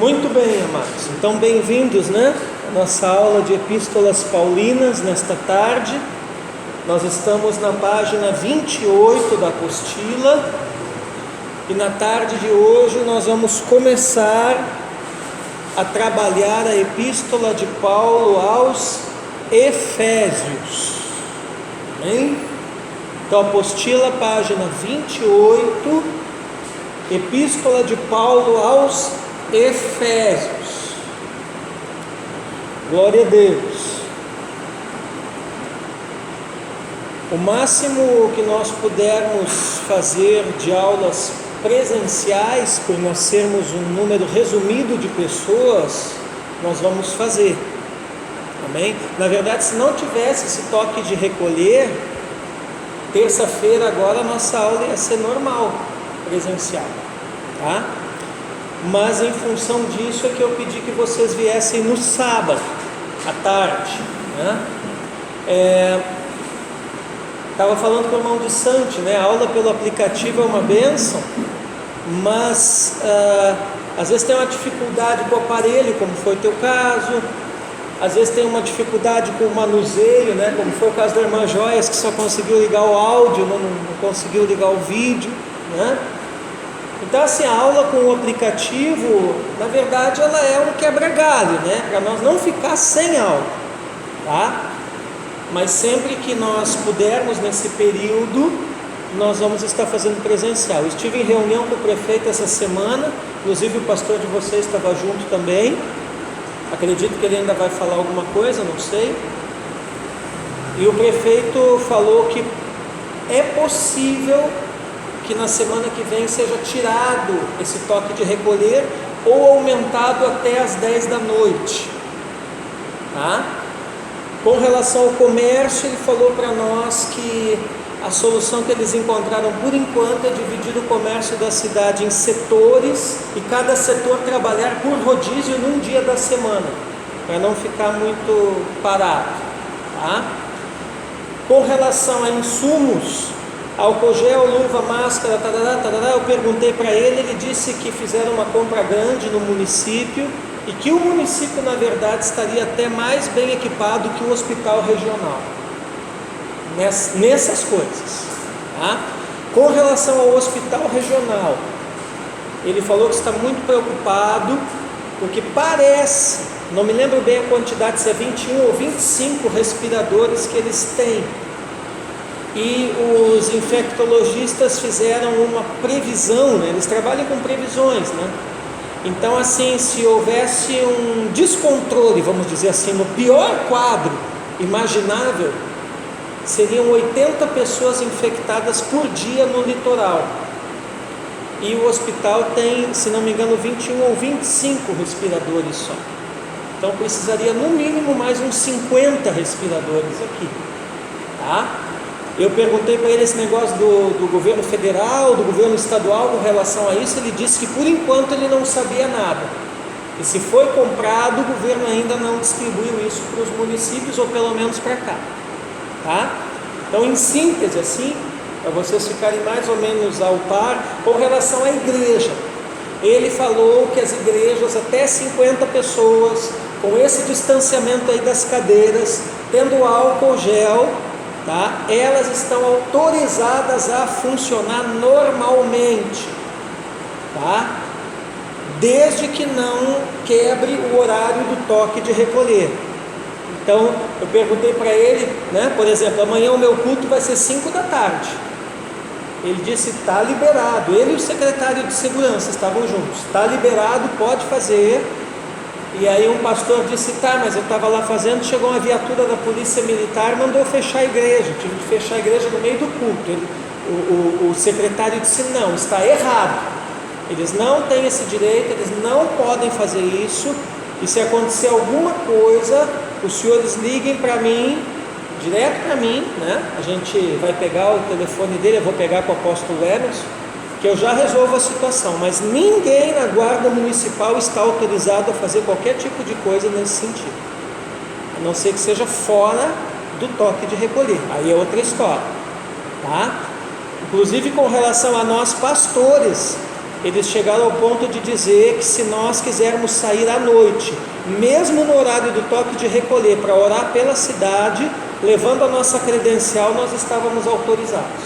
Muito bem, amados. Então, bem-vindos, à nossa aula de Epístolas Paulinas nesta tarde. Nós estamos na página 28 da apostila e na tarde de hoje nós vamos começar a trabalhar a Epístola de Paulo aos Efésios. Amém? Então, apostila, página 28, Epístola de Paulo aos Efésios. Glória a Deus. O máximo que nós pudermos fazer de aulas presenciais, por nós sermos um número resumido de pessoas, nós vamos fazer. Amém? Na verdade, se não tivesse esse toque de recolher, terça-feira agora a nossa aula ia ser normal, presencial, tá? Mas em função disso é que eu pedi que vocês viessem no sábado, à tarde, Estava falando com o irmão de Sante, a aula pelo aplicativo é uma bênção, mas às vezes tem uma dificuldade com o aparelho, como foi o teu caso, às vezes tem uma dificuldade com o manuseio, como foi o caso da irmã Joias, que só conseguiu ligar o áudio, não conseguiu ligar o vídeo, Então, assim, a aula com o aplicativo, na verdade, ela é um quebra-galho, para nós não ficar sem aula, tá? Mas sempre que nós pudermos nesse período, nós vamos estar fazendo presencial. Eu estive em reunião com o prefeito essa semana, inclusive o pastor de vocês estava junto também. Acredito que ele ainda vai falar alguma coisa, não sei. E o prefeito falou que é possível que na semana que vem seja tirado esse toque de recolher ou aumentado até as 10 da noite, tá? Com relação ao comércio, ele falou para nós que a solução que eles encontraram por enquanto é dividir o comércio da cidade em setores e cada setor trabalhar por rodízio num dia da semana, para não ficar muito parado, tá? Com relação a insumos, álcool gel, luva, máscara, eu perguntei para ele, ele disse que fizeram uma compra grande no município e que o município, na verdade, estaria até mais bem equipado que o hospital regional nessas coisas, tá? Com relação ao hospital regional, ele falou que está muito preocupado, porque parece, não me lembro bem a quantidade, se é 21 ou 25 respiradores que eles têm. E os infectologistas fizeram uma previsão, eles trabalham com previsões, Então, assim, se houvesse um descontrole, vamos dizer assim, no pior quadro imaginável, seriam 80 pessoas infectadas por dia no litoral. E o hospital tem, se não me engano, 21 ou 25 respiradores só. Então, precisaria no mínimo mais uns 50 respiradores aqui, tá? Eu perguntei para ele esse negócio do governo federal, do governo estadual com relação a isso. Ele disse que por enquanto ele não sabia nada, e se foi comprado, o governo ainda não distribuiu isso para os municípios, ou pelo menos para cá, tá? Então, em síntese, assim, para vocês ficarem mais ou menos ao par, com relação à igreja, ele falou que as igrejas até 50 pessoas, com esse distanciamento aí das cadeiras, tendo álcool gel, tá? Elas estão autorizadas a funcionar normalmente, tá? Desde que não quebre o horário do toque de recolher. Então, eu perguntei para ele, por exemplo, amanhã o meu culto vai ser 5 da tarde. Ele disse, está liberado. Ele e o secretário de segurança estavam juntos. Está liberado, pode fazer. E aí um pastor disse, mas eu estava lá fazendo, chegou uma viatura da polícia militar, mandou fechar a igreja, tive que fechar a igreja no meio do culto. O secretário disse, não, está errado, eles não têm esse direito, eles não podem fazer isso, e se acontecer alguma coisa, os senhores liguem para mim, direto para mim, a gente vai pegar o telefone dele, eu vou pegar com o apóstolo Emerson, que eu já resolvo a situação, mas ninguém na guarda municipal está autorizado a fazer qualquer tipo de coisa nesse sentido, a não ser que seja fora do toque de recolher, aí é outra história, tá? Inclusive com relação a nós pastores, eles chegaram ao ponto de dizer que se nós quisermos sair à noite, mesmo no horário do toque de recolher, para orar pela cidade, levando a nossa credencial, nós estávamos autorizados.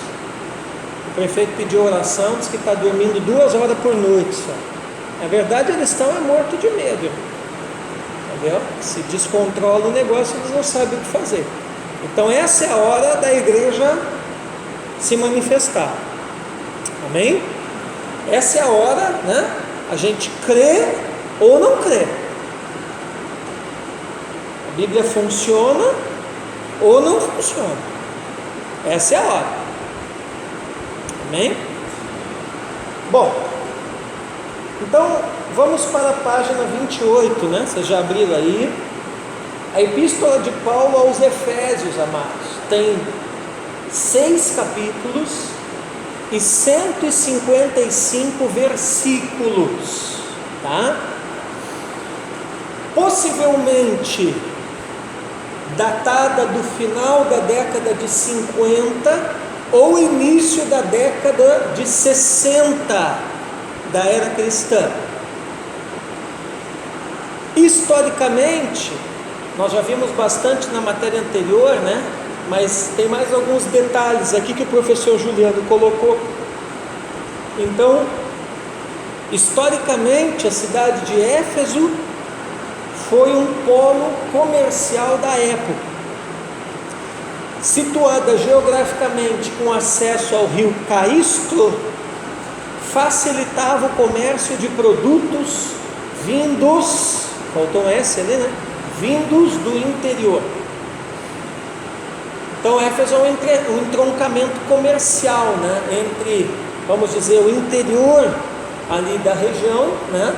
O prefeito pediu oração, disse que está dormindo 2 horas por noite só. Na verdade, eles estão mortos de medo, entendeu? Se descontrola o negócio, eles não sabem o que fazer. Então essa é a hora da igreja se manifestar. Amém? Essa é a hora, né? A gente crê ou não crê. A Bíblia funciona ou não funciona. Essa é a hora. Amém? Bom, então vamos para a página 28, né? Vocês já abriram aí. A epístola de Paulo aos Efésios, amados, tem 6 capítulos e 155 versículos, tá? Possivelmente datada do final da década de 50 ou início da década de 60 da era cristã. Historicamente, nós já vimos bastante na matéria anterior, né? Mas tem mais alguns detalhes aqui que o professor Juliano colocou. Então, historicamente, a cidade de Éfeso foi um polo comercial da época, situada geograficamente com acesso ao rio Caisto, facilitava o comércio de produtos vindos, faltou um S ali, né? Vindos do interior. Então Éfeso é um entroncamento comercial, né? Entre, vamos dizer, o interior ali da região, né?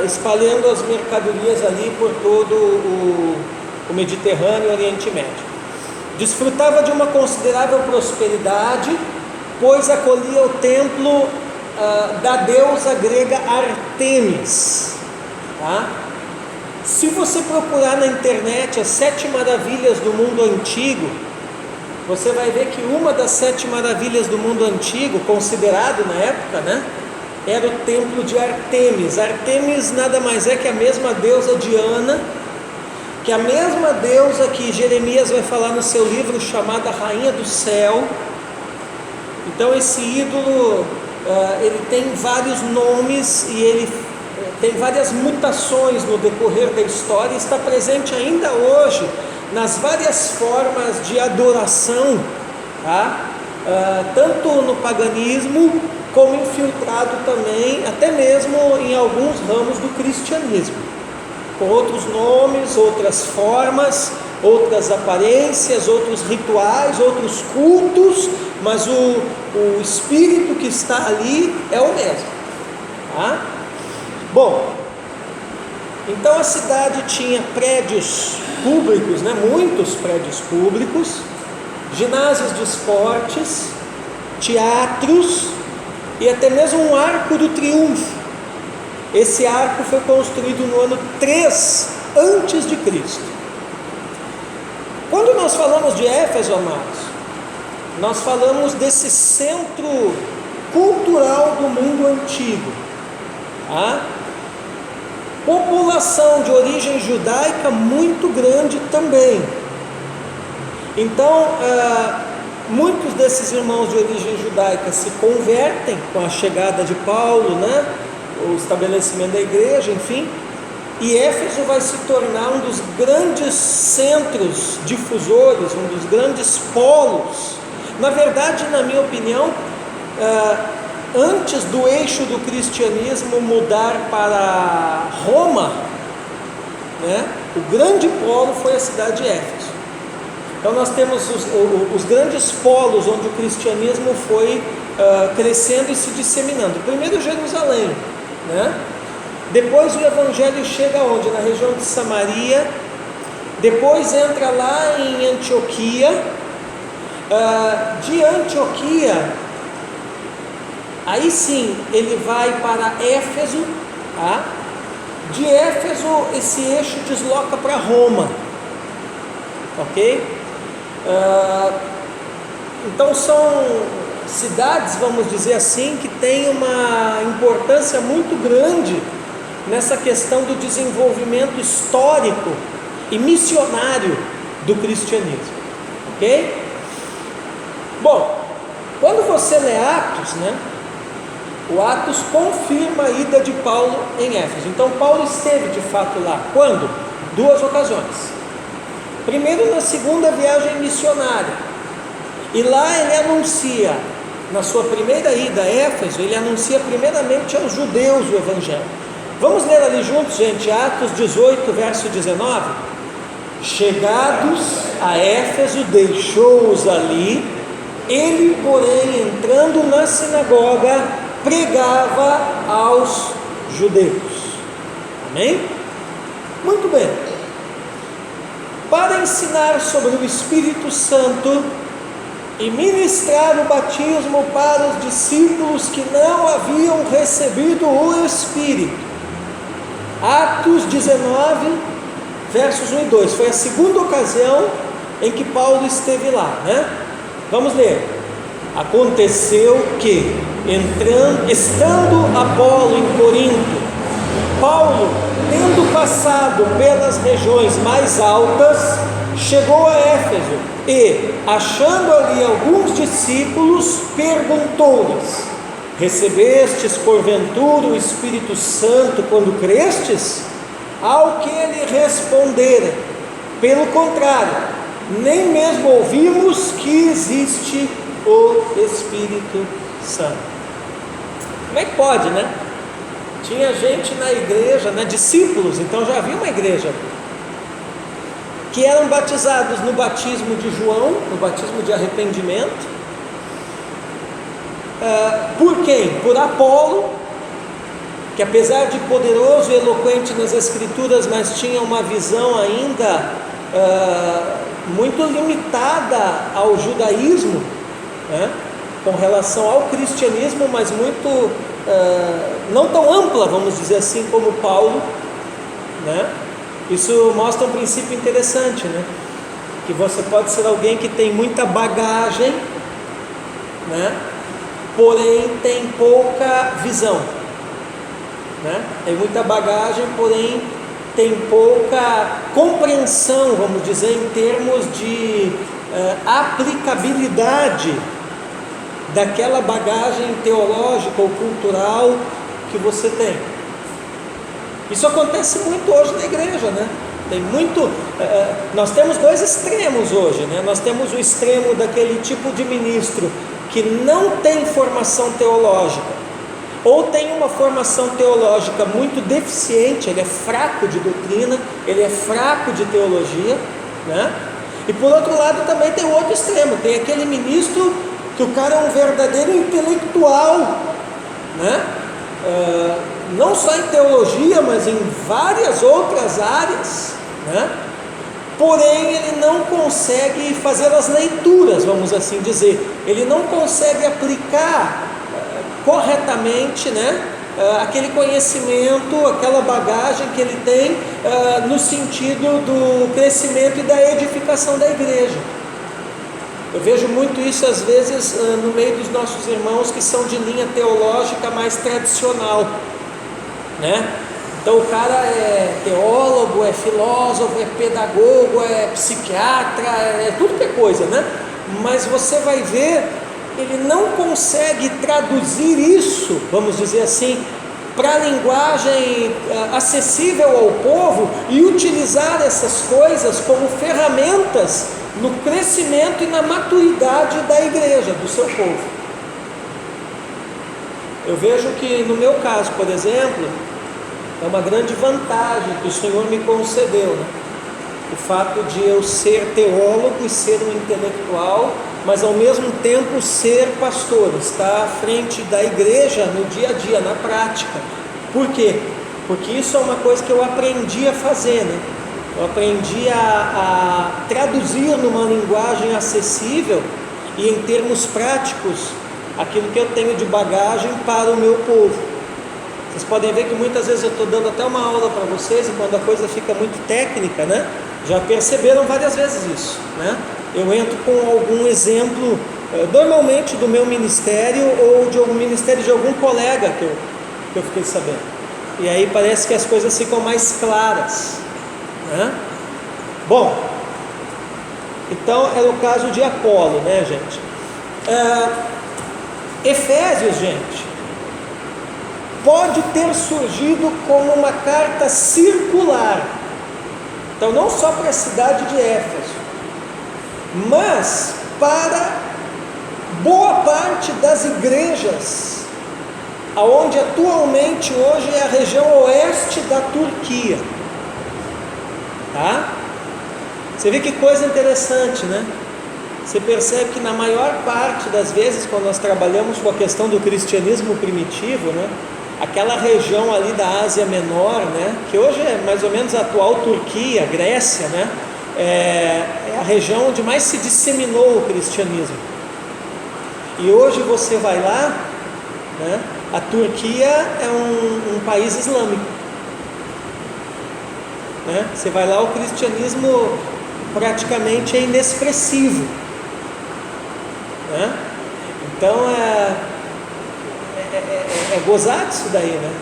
Espalhando as mercadorias ali por todo o Mediterrâneo e o Oriente Médio. Desfrutava de uma considerável prosperidade, pois acolhia o templo da deusa grega Ártemis, tá? Se você procurar na internet as 7 maravilhas do mundo antigo, você vai ver que uma das 7 maravilhas do mundo antigo, considerado na época, né, era o templo de Ártemis. Ártemis nada mais é que a mesma deusa Diana, que é a mesma deusa que Jeremias vai falar no seu livro, chamada Rainha do Céu. Então esse ídolo, ele tem vários nomes e ele tem várias mutações no decorrer da história, e está presente ainda hoje nas várias formas de adoração, tá? Tanto no paganismo, como infiltrado também, até mesmo em alguns ramos do cristianismo, com outros nomes, outras formas, outras aparências, outros rituais, outros cultos, mas o espírito que está ali é o mesmo, tá? Bom, então a cidade tinha prédios públicos, né? Muitos prédios públicos, ginásios de esportes, teatros e até mesmo um arco do triunfo. Esse arco foi construído no ano 3 antes de Cristo. Quando nós falamos de Éfeso, amados, nós falamos desse centro cultural do mundo antigo, tá? População de origem judaica muito grande também. Então, muitos desses irmãos de origem judaica se convertem com a chegada de Paulo, né? O estabelecimento da igreja, enfim. E Éfeso vai se tornar um dos grandes centros difusores, um dos grandes polos. Na verdade, na minha opinião, antes do eixo do cristianismo mudar para Roma, né, o grande polo foi a cidade de Éfeso. Então nós temos os grandes polos onde o cristianismo foi crescendo e se disseminando. Primeiro Jerusalém, né? Depois o evangelho chega onde? Na região de Samaria. Depois entra lá em Antioquia. De Antioquia, aí sim ele vai para Éfeso, tá? De Éfeso esse eixo desloca para Roma, ok? Então cidades, vamos dizer assim, que têm uma importância muito grande nessa questão do desenvolvimento histórico e missionário do cristianismo, ok? Bom, quando você lê Atos, né, o Atos confirma a ida de Paulo em Éfeso. Então Paulo esteve de fato lá. Quando? 2 ocasiões. Primeiro, na segunda viagem missionária, e lá ele anuncia, na sua primeira ida a Éfeso, ele anuncia primeiramente aos judeus o Evangelho. Vamos ler ali juntos, gente, Atos 18, verso 19. Chegados a Éfeso, deixou-os ali, ele, porém, entrando na sinagoga, pregava aos judeus. Amém? Muito bem. Para ensinar sobre o Espírito Santo e ministrar o batismo para os discípulos que não haviam recebido o Espírito. Atos 19, versos 1 e 2. Foi a segunda ocasião em que Paulo esteve lá, né? Vamos ler. Aconteceu que, estando Apolo em Corinto, Paulo, tendo passado pelas regiões mais altas, chegou a Éfeso e, achando ali alguns discípulos, perguntou-lhes: recebestes porventura o Espírito Santo quando crestes? Ao que ele respondera: pelo contrário, nem mesmo ouvimos que existe o Espírito Santo. Como é que pode, né? Tinha gente na igreja, né, discípulos, então já havia uma igreja, que eram batizados no batismo de João, no batismo de arrependimento. Por quem? Por Apolo, que apesar de poderoso e eloquente nas Escrituras, mas tinha uma visão ainda muito limitada ao judaísmo, né, com relação ao cristianismo, mas muito não tão ampla, vamos dizer assim, como Paulo, né? Isso mostra um princípio interessante, né? Que você pode ser alguém que tem muita bagagem, né? Porém tem pouca visão, né? Tem muita bagagem, porém tem pouca compreensão, vamos dizer, em termos de aplicabilidade daquela bagagem teológica ou cultural que você tem. Isso acontece muito hoje na igreja, né? Tem muito, nós temos dois extremos hoje, né? Nós temos o extremo daquele tipo de ministro que não tem formação teológica, ou tem uma formação teológica muito deficiente, ele é fraco de doutrina, ele é fraco de teologia, né? E por outro lado também tem o outro extremo, tem aquele ministro que o cara é um verdadeiro intelectual, né? Não só em teologia, mas em várias outras áreas, né? Porém ele não consegue fazer as leituras, vamos assim dizer, ele não consegue aplicar corretamente, né, aquele conhecimento, aquela bagagem que ele tem no sentido do crescimento e da edificação da igreja. Eu vejo muito isso às vezes no meio dos nossos irmãos que são de linha teológica mais tradicional, né? Então o cara é teólogo, é filósofo, é pedagogo, é psiquiatra, é tudo que é coisa, né? Mas você vai ver, ele não consegue traduzir isso, vamos dizer assim, para a linguagem acessível ao povo e utilizar essas coisas como ferramentas no crescimento e na maturidade da igreja, do seu povo. Eu vejo que no meu caso, por exemplo, é uma grande vantagem que o Senhor me concedeu, né? O fato de eu ser teólogo e ser um intelectual, mas ao mesmo tempo ser pastor, estar à frente da igreja no dia a dia, na prática. Por quê? Porque isso é uma coisa que eu aprendi a fazer, né? Eu aprendi a traduzir numa linguagem acessível e em termos práticos aquilo que eu tenho de bagagem para o meu povo. Vocês podem ver que muitas vezes eu estou dando até uma aula para vocês e quando a coisa fica muito técnica, né? Já perceberam várias vezes isso, né? Eu entro com algum exemplo normalmente do meu ministério ou de algum ministério de algum colega que eu fiquei sabendo. E aí parece que as coisas ficam mais claras, né? Bom, então é o caso de Apolo, né, gente? Efésios, gente, pode ter surgido como uma carta circular, então não só para a cidade de Éfeso, mas para boa parte das igrejas, aonde atualmente hoje é a região oeste da Turquia, tá? Você vê que coisa interessante, né? Você percebe que na maior parte das vezes, quando nós trabalhamos com a questão do cristianismo primitivo, né, aquela região ali da Ásia Menor, né, que hoje é mais ou menos a atual Turquia, Grécia, né, é a região onde mais se disseminou o cristianismo. E hoje você vai lá, né, a Turquia é um país islâmico, né? Você vai lá, o cristianismo praticamente é inexpressivo, né? Então é gozado isso daí, né?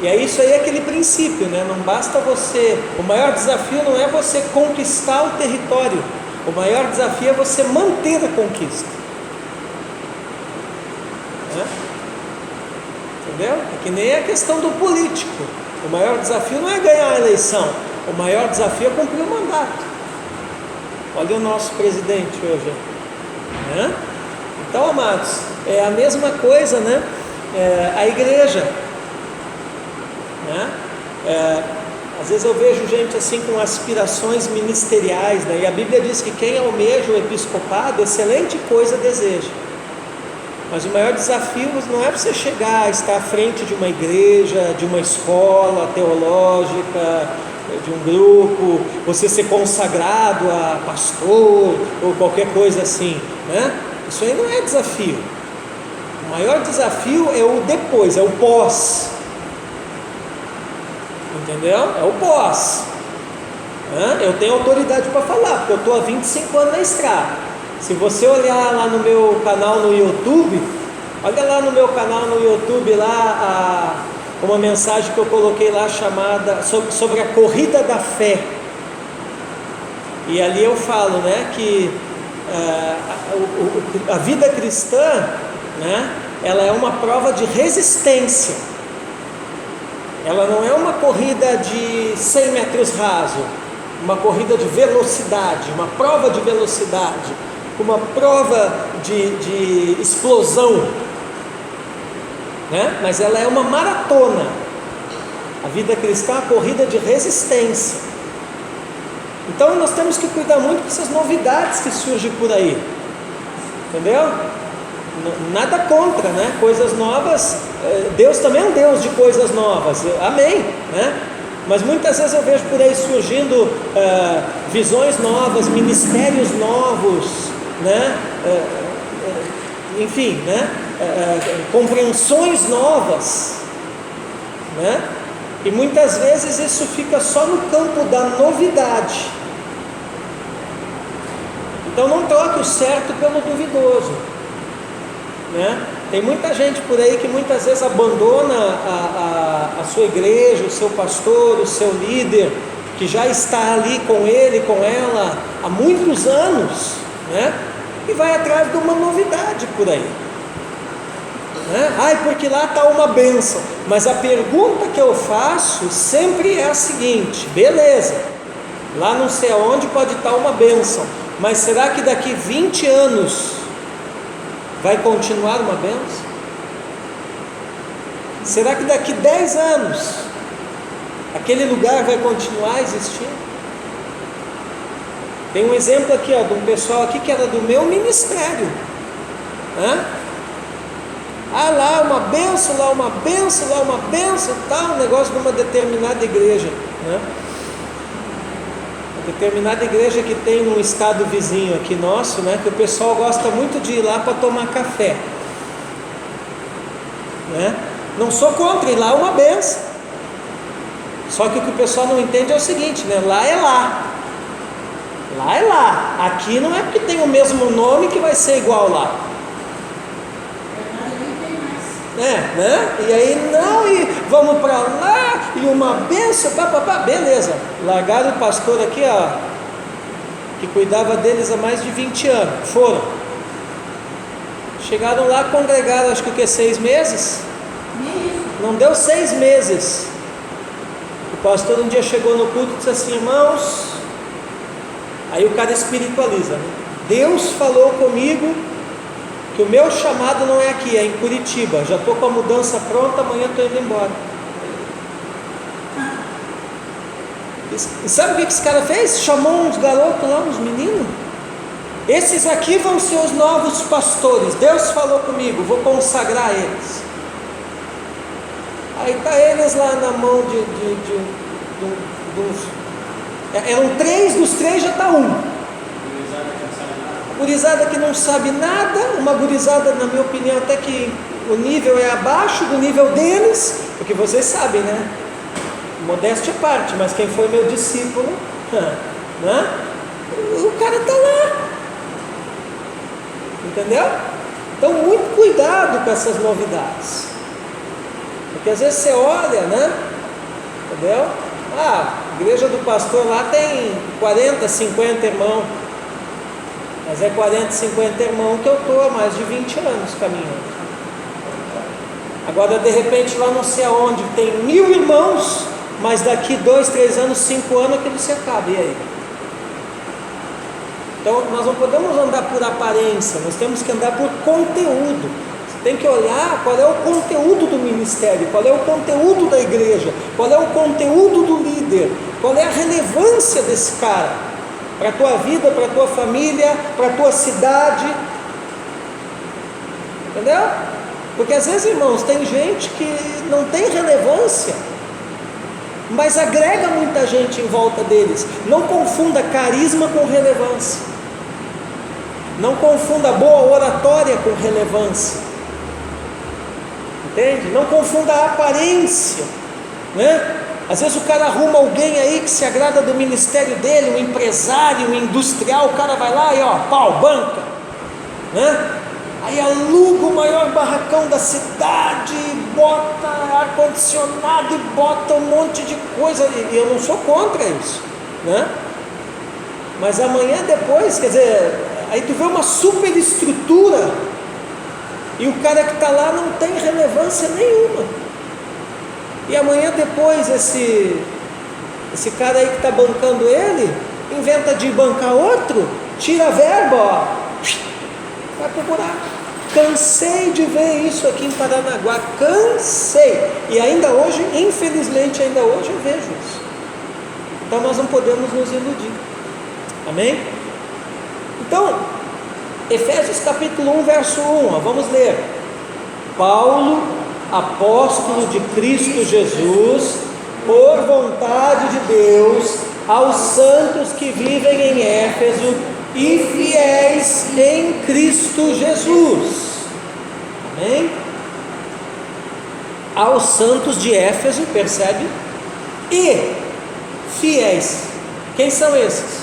E aí isso aí é aquele princípio, né? Não basta você, o maior desafio não é você conquistar o território, o maior desafio é você manter a conquista, né? Entendeu? É que nem a questão do político, o maior desafio não é ganhar a eleição, o maior desafio é cumprir o mandato. Olha o nosso presidente hoje, né? Então, amados, é a mesma coisa, né? A igreja, né? Às vezes eu vejo gente assim com aspirações ministeriais, né? E a Bíblia diz que quem almeja o episcopado, excelente coisa deseja. Mas o maior desafio não é você chegar a estar à frente de uma igreja, de uma escola teológica, de um grupo, você ser consagrado a pastor ou qualquer coisa assim, né? Isso aí não é desafio. O maior desafio é o depois, é o pós, entendeu? É o pós, né? Eu tenho autoridade para falar, porque eu estou há 25 anos na estrada. Se você olhar lá no meu canal no YouTube, olha lá no meu canal no YouTube lá uma mensagem que eu coloquei lá chamada sobre a corrida da fé. E ali eu falo, né, que a vida cristã, né, ela é uma prova de resistência. Ela não é uma corrida de 100 metros raso, uma corrida de velocidade, uma prova de velocidade, uma prova de explosão, né? Mas ela é uma maratona. A vida cristã é uma corrida de resistência. Então nós temos que cuidar muito com essas novidades que surgem por aí, entendeu? Nada contra, né? Coisas novas, Deus também é um Deus de coisas novas, amém, né? Mas muitas vezes eu vejo por aí surgindo visões novas, ministérios novos, né? Enfim, né? Compreensões novas, né? E muitas vezes isso fica só no campo da novidade. Então não troque o certo pelo duvidoso, né? Tem muita gente por aí que muitas vezes abandona a sua igreja, o seu pastor, o seu líder, que já está ali com ele, com ela há muitos anos, né? E vai atrás de uma novidade por aí, né? Ai, porque lá está uma bênção. Mas a pergunta que eu faço sempre é a seguinte: beleza, lá não sei aonde pode estar uma bênção, mas será que daqui 20 anos vai continuar uma bênção? Será que daqui 10 anos aquele lugar vai continuar existindo? Tem um exemplo aqui, ó, de um pessoal aqui que era do meu ministério, né? Lá uma benção, lá uma benção, lá uma benção, tal, um negócio de uma determinada igreja, né? Uma determinada igreja que tem num estado vizinho aqui nosso, né? Que o pessoal gosta muito de ir lá para tomar café, né? Não sou contra, ir lá é uma benção. Só que o que o pessoal não entende é o seguinte, né? Lá é lá. Lá é lá. Aqui não é porque tem o mesmo nome que vai ser igual lá. Né? E aí não, e vamos para lá, e uma benção, beleza. Largaram o pastor aqui, ó, que cuidava deles há mais de 20 anos. Foram. Chegaram lá, congregaram, acho que 6 meses? Não deu 6 meses. O pastor um dia chegou no culto e disse assim: irmãos, aí o cara espiritualiza, né? Deus falou comigo que o meu chamado não é aqui, é em Curitiba. Já estou com a mudança pronta, amanhã estou indo embora. E sabe o que esse cara fez? Chamou uns garotos lá, uns meninos. Esses aqui vão ser os novos pastores. Deus falou comigo, vou consagrar eles. Aí está eles lá na mão de eram 3, dos 3 já está um. Gurizada que não sabe nada, uma gurizada, na minha opinião, até que o nível é abaixo do nível deles, porque vocês sabem, né? Modéstia à parte, mas quem foi meu discípulo, né? O cara está lá, entendeu? Então, muito cuidado com essas novidades, porque às vezes você olha, né? Entendeu? A igreja do pastor lá tem 40, 50 irmãos. Mas é 40, 50 irmãos que eu estou há mais de 20 anos caminhando. Agora, de repente, lá não sei aonde, tem 1000 irmãos, mas daqui 2, 3 anos, 5 anos, aquilo se acaba. E aí? Então, nós não podemos andar por aparência, nós temos que andar por conteúdo. Você tem que olhar qual é o conteúdo do ministério, qual é o conteúdo da igreja, qual é o conteúdo do líder, qual é a relevância desse cara para a tua vida, para a tua família, para a tua cidade. Entendeu? Porque às vezes, irmãos, tem gente que não tem relevância, mas agrega muita gente em volta deles. Não confunda carisma com relevância. Não confunda boa oratória com relevância. Entende? Não confunda a aparência, né? Às vezes o cara arruma alguém aí que se agrada do ministério dele, um empresário, um industrial, o cara vai lá e ó, pau, banca, né? Aí aluga o maior barracão da cidade, bota ar-condicionado e bota um monte de coisa, e eu não sou contra isso, né? Mas amanhã depois, quer dizer, aí tu vê uma super estrutura, e o cara que está lá não tem relevância nenhuma. E amanhã depois esse cara aí que está bancando ele, inventa de bancar outro, tira a verba, ó, vai pro buraco. Cansei de ver isso aqui em Paranaguá, cansei. E ainda hoje, infelizmente, ainda hoje eu vejo isso. Então nós não podemos nos iludir. Amém? Então, Efésios capítulo 1, verso 1, ó, vamos ler. Paulo, apóstolo de Cristo Jesus, por vontade de Deus, aos santos que vivem em Éfeso e fiéis em Cristo Jesus. Amém? Aos santos de Éfeso, percebe? E fiéis. Quem são esses?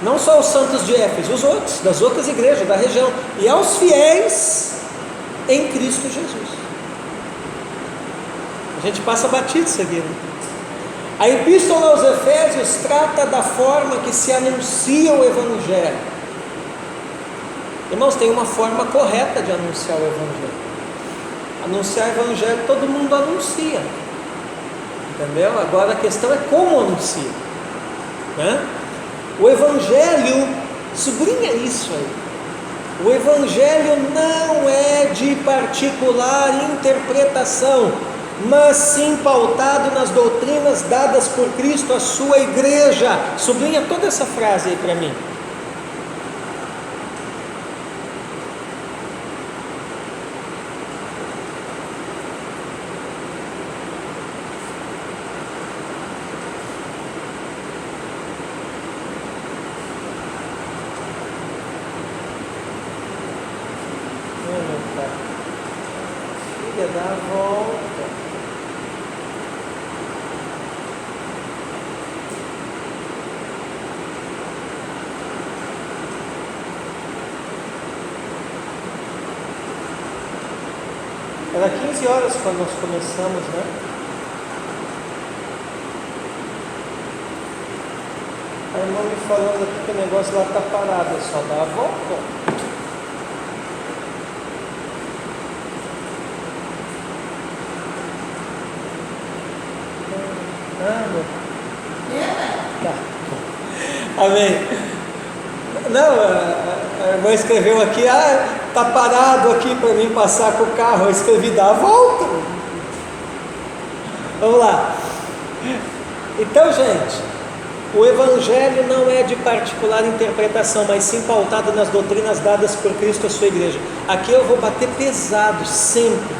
Não só os santos de Éfeso, os outros, das outras igrejas da região. E aos fiéis em Cristo Jesus. A gente passa batido isso aqui, né? A epístola aos Efésios trata da forma que se anuncia o Evangelho. Irmãos, tem uma forma correta de anunciar o Evangelho. Anunciar o Evangelho todo mundo anuncia, entendeu? Agora a questão é como anuncia, né? O Evangelho, sublinha isso aí. O Evangelho não é de particular interpretação, mas sim pautado nas doutrinas dadas por Cristo à sua igreja. Sublinha toda essa frase aí para mim. Filha da volta. Era 15 horas quando nós começamos, né? A irmã me falando aqui que o negócio lá está parado, é só dar a volta. Tá. Amém. Não, a irmã escreveu aqui, tá parado aqui para mim passar com o carro. Eu escrevi, dá a volta. Vamos lá. Então, gente, o Evangelho não é de particular interpretação, mas sim pautado nas doutrinas dadas por Cristo à sua igreja. Aqui eu vou bater pesado, sempre.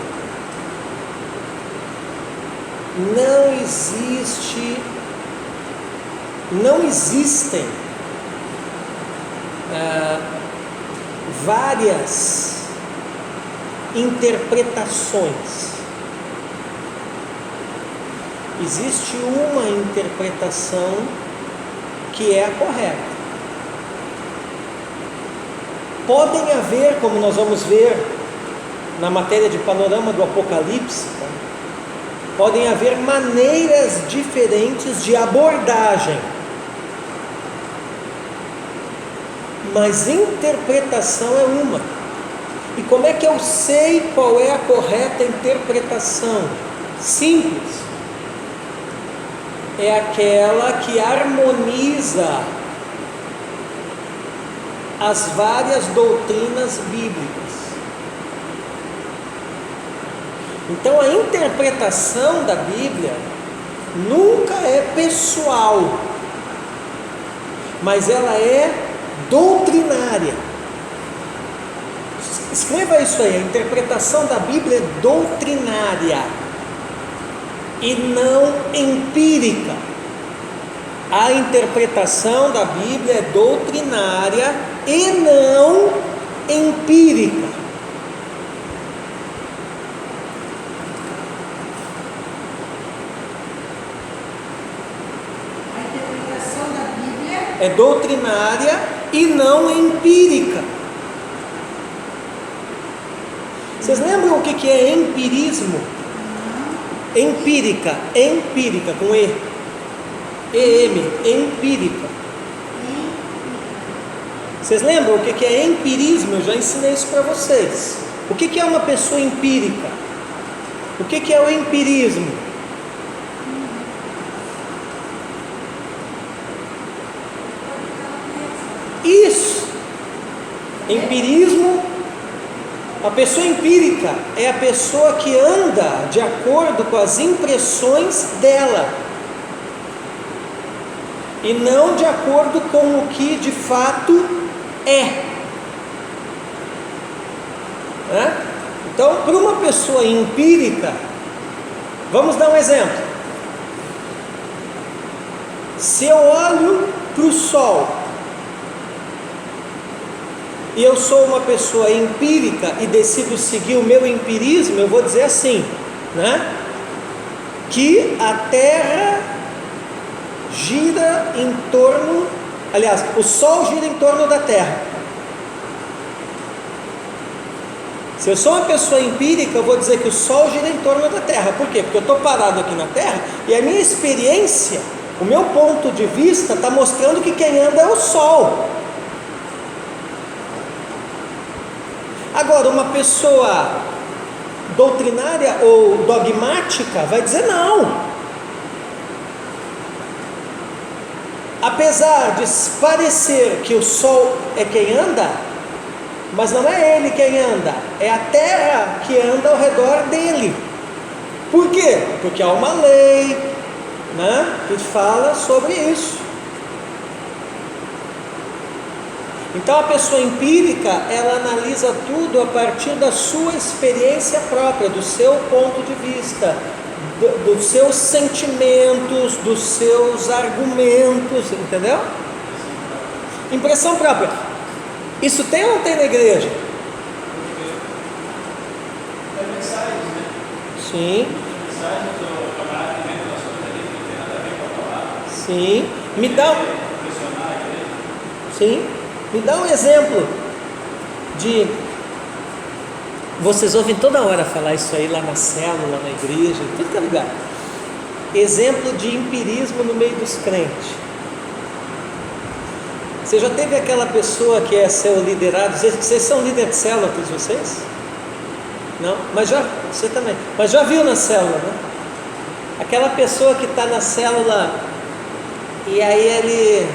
Não existem várias interpretações. Existe uma interpretação que é a correta. Podem haver, como nós vamos ver na matéria de panorama do Apocalipse, podem haver maneiras diferentes de abordagem, mas interpretação é uma. E como é que eu sei qual é a correta interpretação? Simples. É aquela que harmoniza as várias doutrinas bíblicas. Então a interpretação da Bíblia nunca é pessoal, mas ela é doutrinária. Escreva isso aí, a interpretação da Bíblia é doutrinária e não empírica. A interpretação da Bíblia é doutrinária e não empírica. É doutrinária e não empírica. Vocês lembram o que é empirismo? Empírica com E, EM, empírica. Vocês lembram o que é empirismo? Eu já ensinei isso para vocês. O que é uma pessoa empírica? O que é o empirismo? Isso. Empirismo, a pessoa empírica é a pessoa que anda de acordo com as impressões dela e não de acordo com o que de fato é. Então, para uma pessoa empírica, vamos dar um exemplo. Se eu olho para o sol e eu sou uma pessoa empírica e decido seguir o meu empirismo, eu vou dizer assim, que a Terra gira em torno, aliás, o Sol gira em torno da Terra. Se eu sou uma pessoa empírica, eu vou dizer que o Sol gira em torno da Terra. Por quê? Porque eu estou parado aqui na Terra e a minha experiência, o meu ponto de vista está mostrando que quem anda é o Sol. Agora, uma pessoa doutrinária ou dogmática vai dizer não. Apesar de parecer que o Sol é quem anda, mas não é ele quem anda, é a Terra que anda ao redor dele. Por quê? Porque há uma lei, que fala sobre isso. Então a pessoa empírica, ela analisa tudo a partir da sua experiência própria, do seu ponto de vista, dos seus sentimentos, dos seus argumentos, entendeu? Impressão própria. Isso tem ou não tem na igreja? É mensagens, né? Sim. Mensagens do camarada que vem pelas coisas ali que não tem nada a ver com a palavra. Sim. Me dá Impressionar a igreja. Sim. Me dá um exemplo de Vocês ouvem toda hora falar isso aí lá na célula, na igreja, em tudo que é lugar. Exemplo de empirismo no meio dos crentes. Você já teve aquela pessoa que é seu liderado? Vocês são líderes de célula, todos vocês? Não? Mas já, você também. Mas já viu na célula, né? Aquela pessoa que está na célula e aí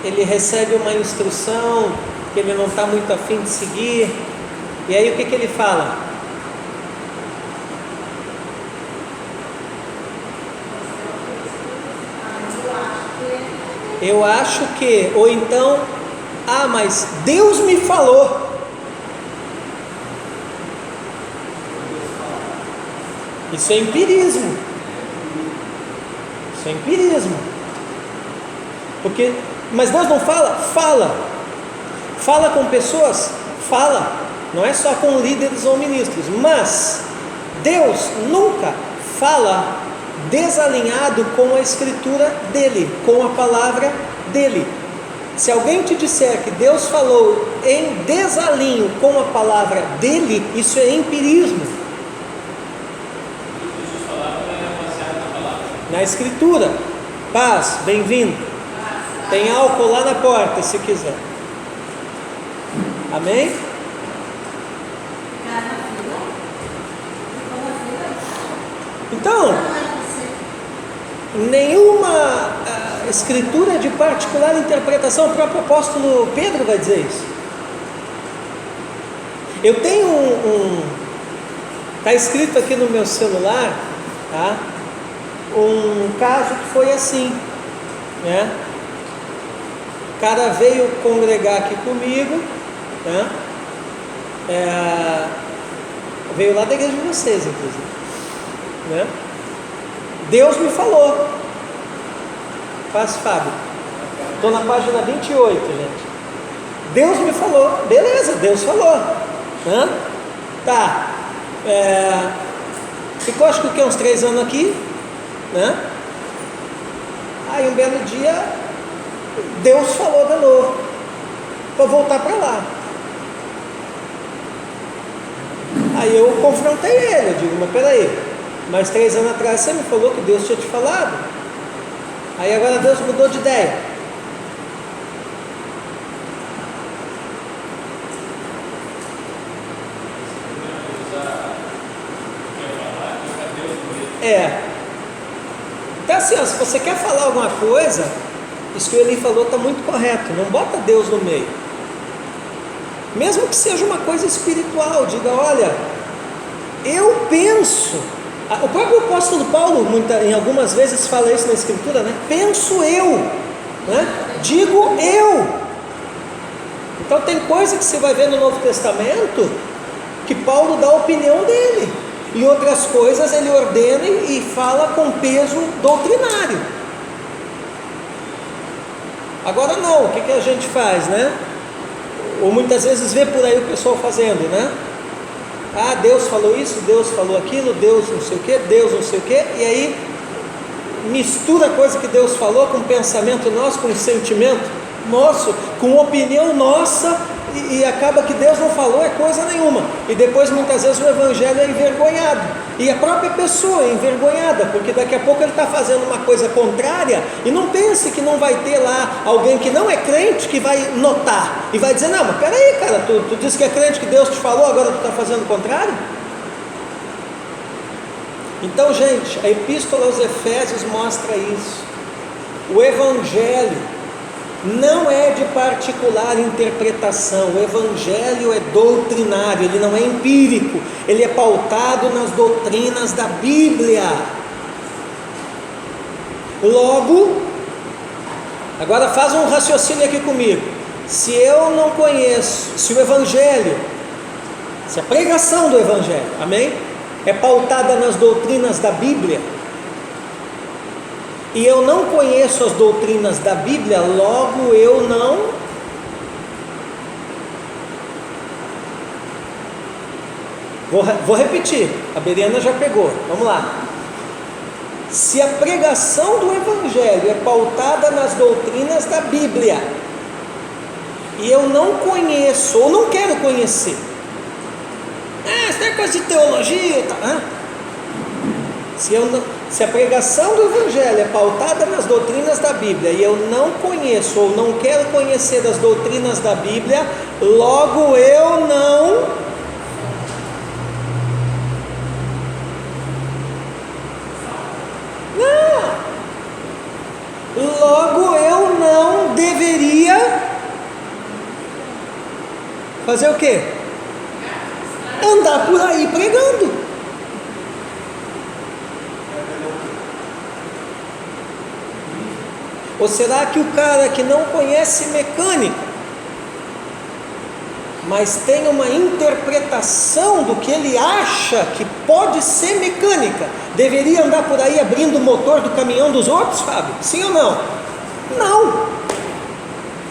ele recebe uma instrução que ele não está muito afim de seguir. E aí o que ele fala? Eu acho que, ou então, mas Deus me falou. Isso é empirismo. Isso é empirismo. Mas Deus não fala? Fala. Fala com pessoas? Fala. Não é só com líderes ou ministros. Mas Deus nunca fala desalinhado com a escritura dele, com a palavra dele. Se alguém te disser que Deus falou em desalinho com a palavra dele, isso é empirismo. Na escritura. Paz, bem-vindo. Tem álcool lá na porta se quiser. Amém? Então, nenhuma escritura de particular interpretação. O próprio apóstolo Pedro vai dizer isso. Eu tenho está escrito aqui no meu celular, tá? Um caso que foi assim, né? O cara veio congregar aqui comigo, né? Veio lá da igreja de vocês, inclusive, né? Deus me falou. Faz, Fábio. Estou na página 28, gente. Deus me falou. Beleza, Deus falou, né? Tá. Ficou acho que uns 3 anos aqui, né? Aí um belo dia Deus falou de novo para voltar para lá. Aí eu confrontei ele, eu digo, mas peraí, mas 3 anos atrás você me falou que Deus tinha te falado. Aí agora Deus mudou de ideia. Então assim, se você quer falar alguma coisa, isso que o Eli falou está muito correto. Não bota Deus no meio. Mesmo que seja uma coisa espiritual, diga, olha, eu penso. O próprio apóstolo Paulo, em algumas vezes fala isso na escritura, né? Penso eu, né? Digo eu. Então tem coisa que você vai ver no Novo Testamento que Paulo dá a opinião dele, e outras coisas ele ordena e fala com peso doutrinário. Agora não, o que a gente faz, né? Ou muitas vezes vê por aí o pessoal fazendo, né? Deus falou isso, Deus falou aquilo, Deus não sei o que, Deus não sei o que, e aí mistura a coisa que Deus falou com pensamento nosso, com sentimento nosso, com opinião nossa, e acaba que Deus não falou coisa nenhuma, e depois muitas vezes o evangelho é envergonhado, e a própria pessoa é envergonhada, porque daqui a pouco ele está fazendo uma coisa contrária, e não pense que não vai ter lá alguém que não é crente que vai notar, e vai dizer, não, mas peraí cara, tu disse que é crente, que Deus te falou, agora tu está fazendo o contrário? Então gente, a epístola aos Efésios mostra isso. O evangelho não é de particular interpretação, o evangelho é doutrinário, ele não é empírico, ele é pautado nas doutrinas da Bíblia. Logo, agora faz um raciocínio aqui comigo. Se eu não conheço, se o evangelho, se a pregação do evangelho, amém, é pautada nas doutrinas da Bíblia, e eu não conheço as doutrinas da Bíblia, logo eu não vou repetir, a Beriana já pegou, vamos lá. Se a pregação do evangelho é pautada nas doutrinas da Bíblia, e eu não conheço ou não quero conhecer é coisa de teologia, tá? Se a pregação do Evangelho é pautada nas doutrinas da Bíblia e eu não conheço ou não quero conhecer as doutrinas da Bíblia, logo eu não deveria fazer o quê? Andar por aí pregando. Ou será que o cara que não conhece mecânica, mas tem uma interpretação do que ele acha que pode ser mecânica, deveria andar por aí abrindo o motor do caminhão dos outros, Fábio? Sim ou não? Não.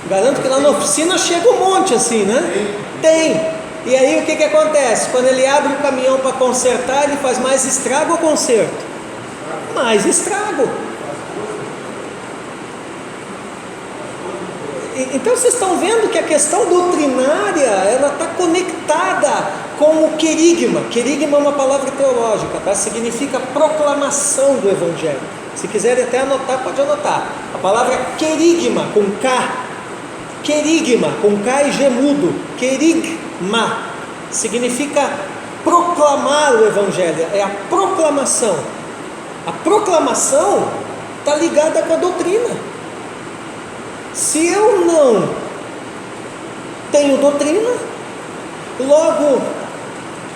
Garanto que lá na oficina chega um monte assim, né? Tem. E aí o que acontece? Quando ele abre o caminhão para consertar, ele faz mais estrago ou conserto? Mais estrago. Então vocês estão vendo que a questão doutrinária, ela está conectada com o querigma. Querigma é uma palavra teológica, tá? Significa proclamação do Evangelho. Se quiserem até anotar, pode anotar. A palavra querigma, com K. Querigma, com K e G mudo. Querigma significa proclamar o Evangelho. É a proclamação. A proclamação está ligada com a doutrina. Se eu não tenho doutrina, logo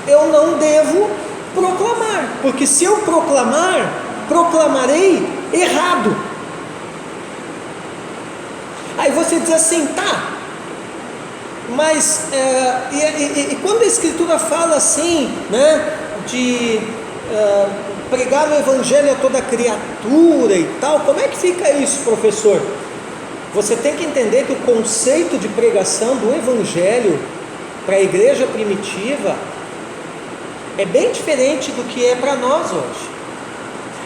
eu não devo proclamar, porque se eu proclamar, proclamarei errado. Aí você diz assim, tá, mas e quando a Escritura fala assim, né, de pregar o Evangelho a toda criatura e tal, como é que fica isso, professor? Você tem que entender que o conceito de pregação do Evangelho para a igreja primitiva é bem diferente do que é para nós hoje.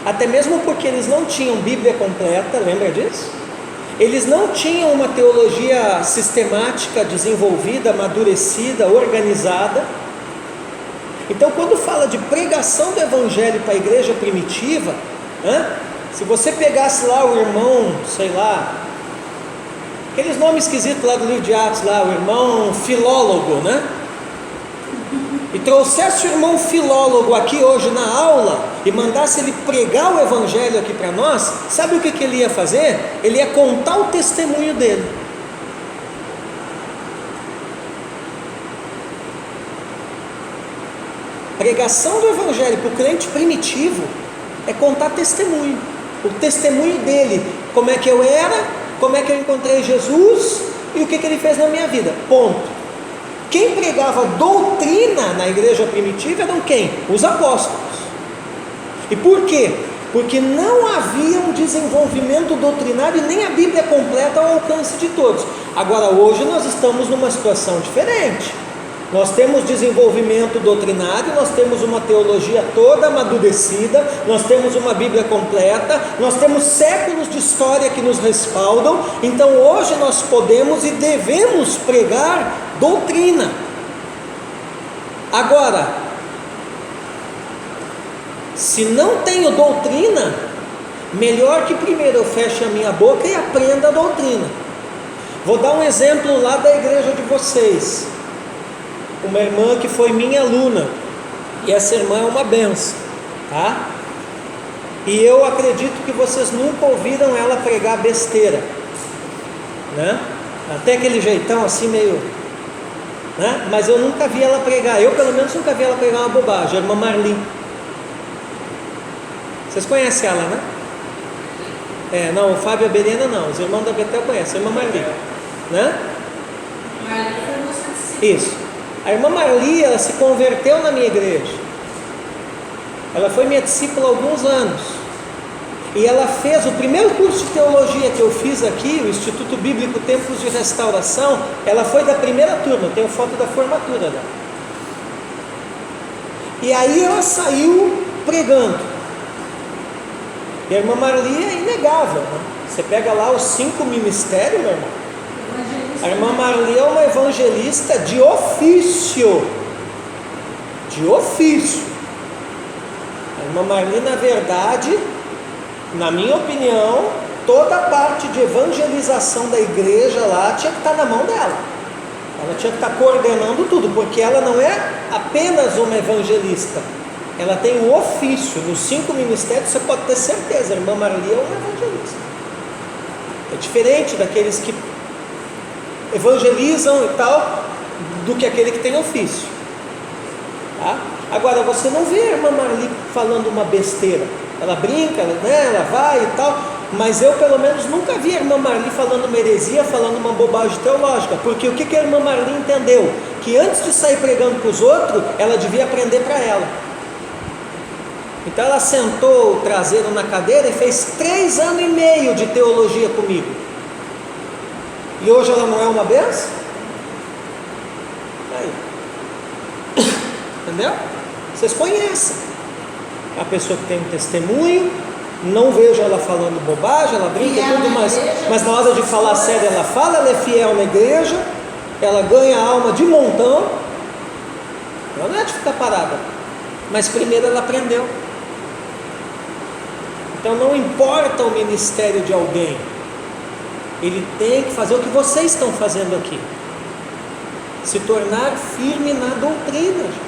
Até mesmo porque eles não tinham Bíblia completa, lembra disso? Eles não tinham uma teologia sistemática, desenvolvida, amadurecida, organizada. Então, quando fala de pregação do Evangelho para a igreja primitiva, se você pegasse lá o irmão, sei lá, aqueles nomes esquisitos lá do livro de Atos, lá, o irmão Filólogo, né? E trouxesse o irmão Filólogo aqui hoje na aula e mandasse ele pregar o Evangelho aqui para nós, sabe o que ele ia fazer? Ele ia contar o testemunho dele. Pregação do Evangelho para o crente primitivo é contar testemunho, o testemunho dele, como é que eu era, como é que eu encontrei Jesus e o que ele fez na minha vida, ponto. Quem pregava doutrina na igreja primitiva eram quem? Os apóstolos. E por quê? Porque não havia um desenvolvimento doutrinário e nem a Bíblia completa ao alcance de todos. Agora hoje nós estamos numa situação diferente. Nós temos desenvolvimento doutrinário, nós temos uma teologia toda amadurecida, nós temos uma Bíblia completa, nós temos séculos de história que nos respaldam. Então hoje nós podemos e devemos pregar doutrina. Agora, se não tenho doutrina, melhor que primeiro eu feche a minha boca e aprenda a doutrina. Vou dar um exemplo lá da igreja de vocês. Uma irmã que foi minha aluna, e essa irmã é uma benção, tá? E eu acredito que vocês nunca ouviram ela pregar besteira, né? Até aquele jeitão assim meio, né? Mas eu nunca vi ela pregar, eu pelo menos nunca vi ela pregar uma bobagem. A irmã Marli, vocês conhecem ela, né? Não, o Fábio e a Berena não, os irmãos da Betel conhecem, a irmã Marli, né? Marli foi moça de si. Isso. A irmã Marli, ela se converteu na minha igreja. Ela foi minha discípula há alguns anos. E ela fez o primeiro curso de teologia que eu fiz aqui, o Instituto Bíblico Templos de Restauração. Ela foi da primeira turma, eu tenho foto da formatura dela. E aí ela saiu pregando. E a irmã Marli é inegável, né? Você pega lá os 5 ministérios, meu irmão. A irmã Marli é uma evangelista de ofício. de ofício. A irmã Marli, na verdade, na minha opinião, toda a parte de evangelização da igreja lá tinha que estar na mão dela. Ela tinha que estar coordenando tudo, porque ela não é apenas uma evangelista, ela tem um ofício. Nos 5 ministérios você pode ter certeza, a irmã Marli é uma evangelista. É diferente daqueles que evangelizam e tal, do que aquele que tem ofício, tá? Agora, você não vê a irmã Marli falando uma besteira. Ela brinca, né? Ela vai e tal, mas eu pelo menos nunca vi a irmã Marli falando uma heresia, falando uma bobagem teológica. Porque o que a irmã Marli entendeu? Que antes de sair pregando para os outros, ela devia aprender para ela. Então ela sentou o traseiro na cadeira e fez 3 anos e meio de teologia comigo. E hoje ela não é uma benção? Aí. Entendeu? Vocês conhecem a pessoa que tem um testemunho. Não vejo ela falando bobagem, ela brinca e tudo, mas na hora de falar sério ela fala, ela é fiel na igreja, ela ganha a alma de montão. Ela não é de ficar parada, mas primeiro ela aprendeu. Então não importa o ministério de alguém, ele tem que fazer o que vocês estão fazendo aqui, se tornar firme na doutrina, gente.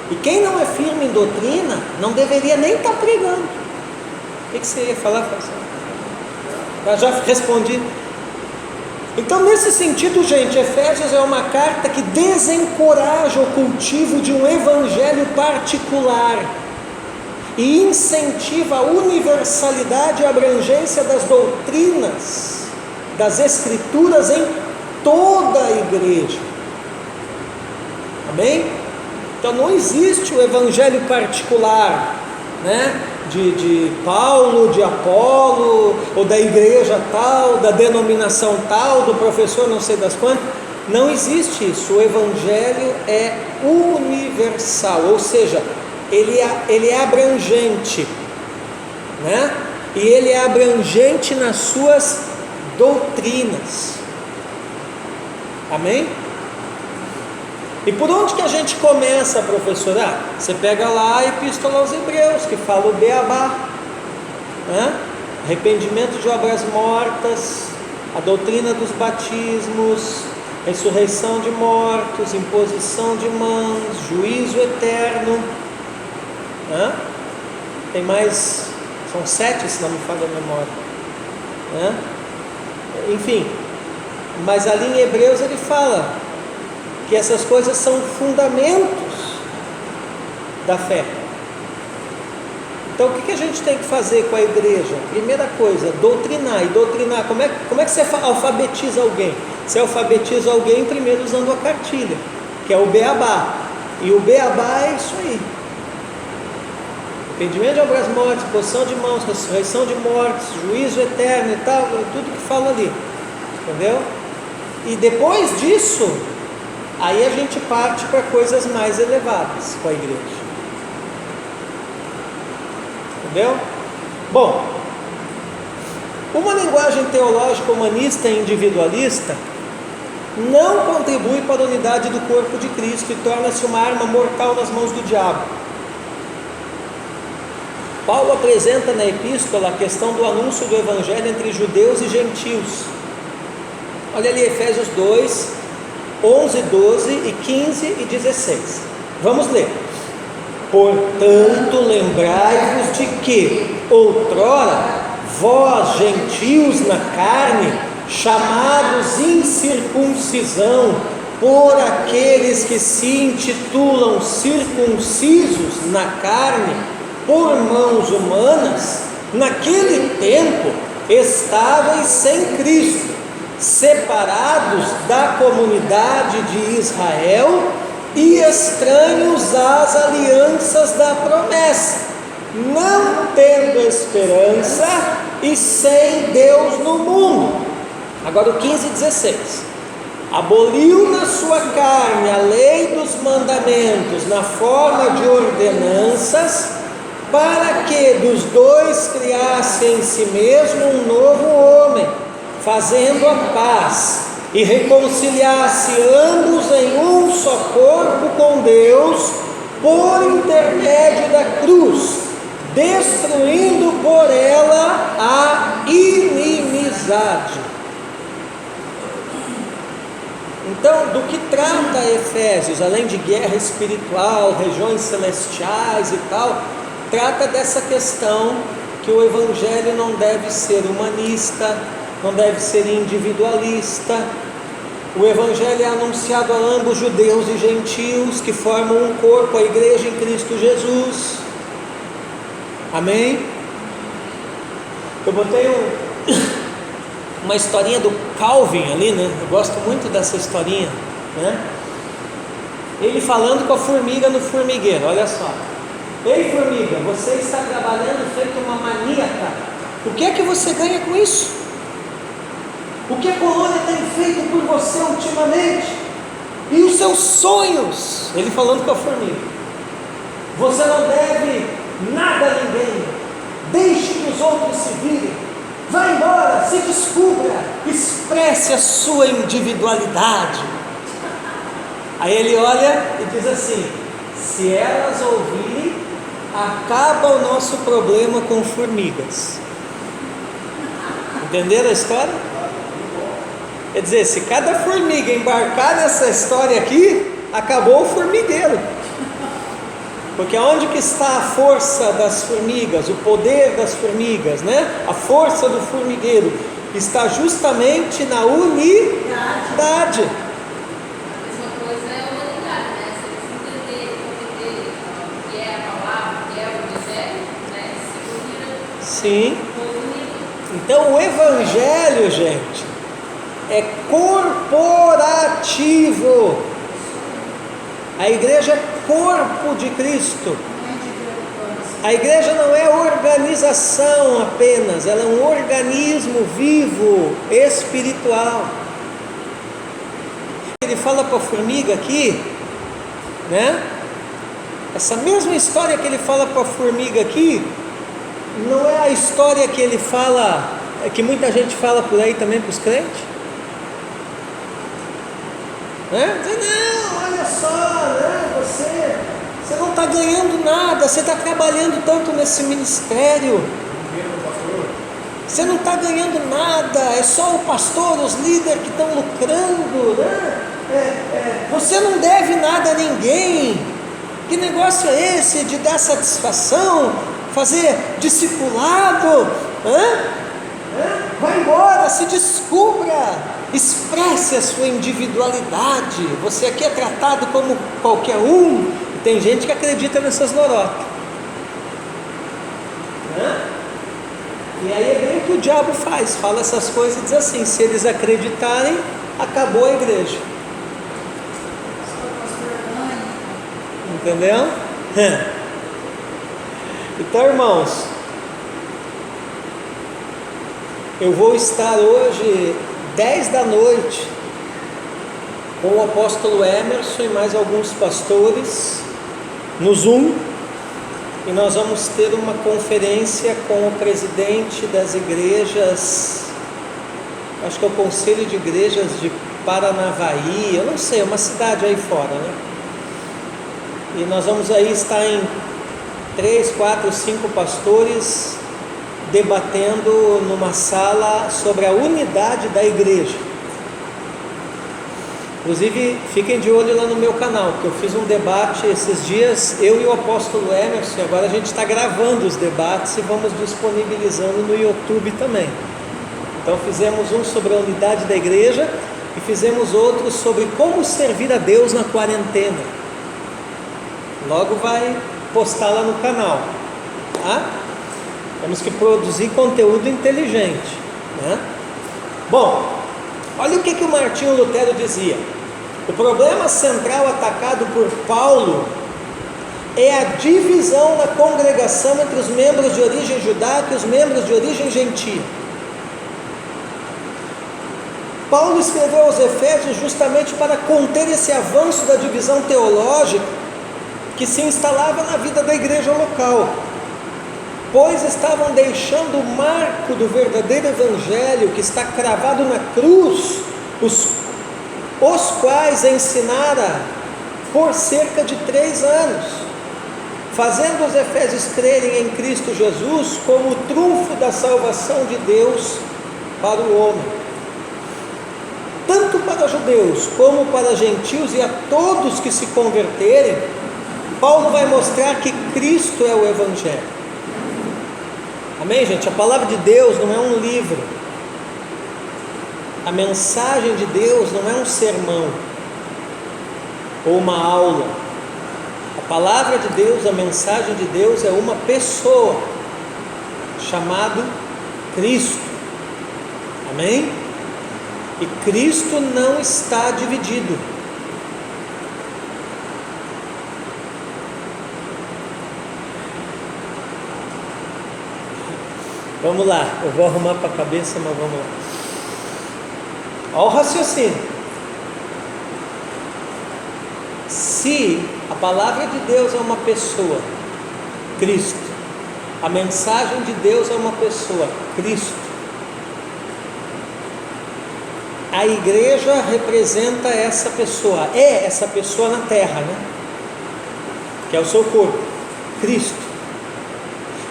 E quem não é firme em doutrina não deveria nem estar pregando. O que você ia falar? Eu já respondi. Então, nesse sentido, gente, Efésios é uma carta que desencoraja o cultivo de um evangelho particular e incentiva a universalidade e abrangência das doutrinas, das escrituras em toda a igreja. Amém? Então não existe o evangelho particular, né? De Paulo, de Apolo, ou da igreja tal, da denominação tal, do professor não sei das quantas. Não existe isso. O evangelho é universal, ou seja, ele é abrangente, né? E ele é abrangente nas suas doutrinas. Amém? E por onde que a gente começa, professor? Você pega lá a Epístola aos Hebreus, que fala o beabá, né? Arrependimento de obras mortas, a doutrina dos batismos, ressurreição de mortos, imposição de mãos, juízo eterno, né? Tem mais, são 7 se não me falha a memória, né? Enfim, mas ali em Hebreus ele fala que essas coisas são fundamentos da fé. Então o que a gente tem que fazer com a igreja? Primeira coisa, doutrinar. E doutrinar, como é que você alfabetiza alguém? Você alfabetiza alguém primeiro usando a cartilha, que é o beabá. E o beabá é isso aí: arrependimento de obras mortas, imposição de mãos, ressurreição de mortos, juízo eterno e tal, tudo que fala ali, entendeu? E depois disso, aí a gente parte para coisas mais elevadas com a igreja. Entendeu? Bom, uma linguagem teológica humanista e individualista não contribui para a unidade do corpo de Cristo e torna-se uma arma mortal nas mãos do diabo. Paulo apresenta na epístola a questão do anúncio do evangelho entre judeus e gentios. Olha ali Efésios 2, 11, 12 e 15 e 16. Vamos ler. Portanto, lembrai-vos de que outrora vós, gentios na carne, chamados incircuncisão por aqueles que se intitulam circuncisos na carne por mãos humanas, naquele tempo estáveis sem Cristo, separados da comunidade de Israel e estranhos às alianças da promessa, não tendo esperança e sem Deus no mundo. Agora o 15 e 16. Aboliu na sua carne a lei dos mandamentos na forma de ordenanças, para que dos dois criasse em si mesmo um novo homem, fazendo a paz, e reconciliasse ambos em um só corpo com Deus, por intermédio da cruz, destruindo por ela a inimizade. Então, do que trata Efésios, além de guerra espiritual, regiões celestiais e tal, trata dessa questão que o Evangelho não deve ser humanista, não deve ser individualista. O Evangelho é anunciado a ambos judeus e gentios, que formam um corpo, a igreja em Cristo Jesus. Amém? Eu botei uma historinha do Calvin ali, né? Eu gosto muito dessa historinha, né? Ele falando com a formiga no formigueiro, olha só. Ei, formiga, você está trabalhando feito uma maníaca. O que é que você ganha com isso? O que a colônia tem feito por você ultimamente? E os seus sonhos? Ele falando com a formiga. Você não deve nada a ninguém. Deixe que os outros se virem. Vá embora, se descubra, expresse a sua individualidade. Aí ele olha e diz assim: se elas ouvirem, acaba o nosso problema com formigas. Entenderam a história? Quer dizer, se cada formiga embarcar nessa história aqui, acabou o formigueiro. Porque onde que está a força das formigas, o poder das formigas, né? A força do formigueiro está justamente na unidade. A mesma coisa é a humanidade, né? Se eles entenderem, compreenderem o que é a palavra, o que é o evangelho, né? Se unirem. Sim. Então o Evangelho, gente, é corporativo. A igreja é corpo de Cristo. A igreja não é organização apenas, ela é um organismo vivo, espiritual. Ele fala para a formiga aqui, né? Essa mesma história que ele fala para a formiga aqui, não é a história que ele fala, que muita gente fala por aí também para os crentes? Né? Não, olha só, né? Você não está ganhando nada, você está trabalhando tanto nesse ministério, você não está ganhando nada, é só o pastor, os líderes que estão lucrando, né? Você não deve nada a ninguém. Que negócio é esse de dar satisfação, fazer discipulado? Vai embora, se descubra. Expresse a sua individualidade. Você aqui é tratado como qualquer um. E tem gente que acredita nessas lorotas, e aí é bem o que o diabo faz. Fala essas coisas e diz assim: se eles acreditarem, acabou a igreja. Entendeu? Então, irmãos, eu vou estar hoje 10 da noite com o apóstolo Emerson e mais alguns pastores no Zoom, e nós vamos ter uma conferência com o presidente das igrejas, acho que é o Conselho de Igrejas de Paranavaí, eu não sei, é uma cidade aí fora, né? E nós vamos aí estar em 3, 4, 5 pastores debatendo numa sala sobre a unidade da igreja. Inclusive, fiquem de olho lá no meu canal, porque eu fiz um debate esses dias, eu e o apóstolo Emerson, e agora a gente está gravando os debates e vamos disponibilizando no YouTube também. Então fizemos um sobre a unidade da igreja e fizemos outro sobre como servir a Deus na quarentena. Logo vai postar lá no canal, tá? Temos que produzir conteúdo inteligente, né? Bom, olha o que o Martinho Lutero dizia: o problema central atacado por Paulo é a divisão na congregação entre os membros de origem judaica e os membros de origem gentia. Paulo escreveu aos Efésios justamente para conter esse avanço da divisão teológica que se instalava na vida da igreja local, pois estavam deixando o marco do verdadeiro evangelho que está cravado na cruz os quais ensinara por cerca de 3 anos, fazendo os efésios crerem em Cristo Jesus como o trunfo da salvação de Deus para o homem, tanto para judeus como para gentios e a todos que se converterem. Paulo vai mostrar que Cristo é o Evangelho. Amém, gente? A palavra de Deus não é um livro, a mensagem de Deus não é um sermão ou uma aula. A palavra de Deus, a mensagem de Deus é uma pessoa, chamado Cristo. Amém? E Cristo não está dividido. Vamos lá, eu vou arrumar para a cabeça, mas vamos lá. Olha o raciocínio. Se a palavra de Deus é uma pessoa, Cristo, a mensagem de Deus é uma pessoa, Cristo, a igreja representa essa pessoa, é essa pessoa na terra, né? Que é o seu corpo, Cristo.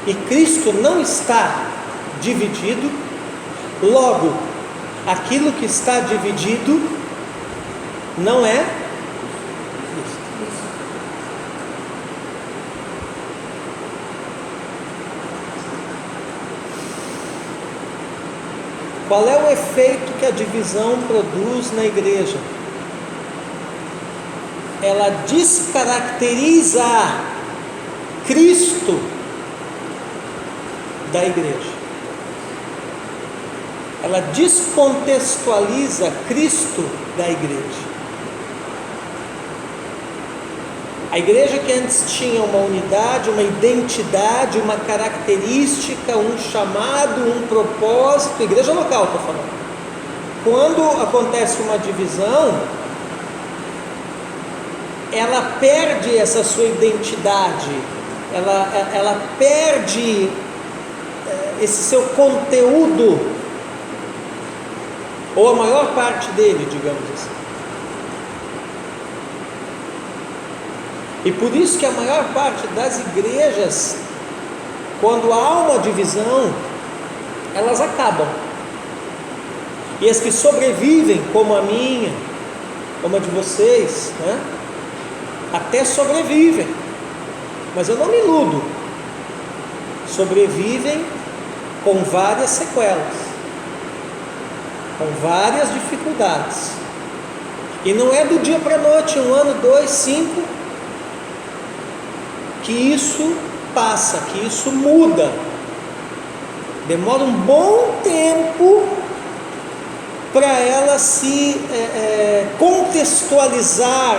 E Cristo não está dividido, logo, aquilo que está dividido não é Cristo. Qual é o efeito que a divisão produz na igreja? Ela descaracteriza Cristo da igreja. Ela descontextualiza Cristo da igreja. A igreja que antes tinha uma unidade, uma identidade, uma característica, um chamado, um propósito, igreja local, estou falando. Quando acontece uma divisão, ela perde essa sua identidade, ela perde esse seu conteúdo, ou a maior parte dele, digamos assim. E por isso que a maior parte das igrejas, quando há uma divisão, elas acabam. E as que sobrevivem, como a minha, como a de vocês, né? Até sobrevivem, mas eu não me iludo, sobrevivem com várias sequelas, com várias dificuldades, e não é do dia para a noite, 1 ano, 2, 5, que isso passa, que isso muda. Demora um bom tempo para ela se contextualizar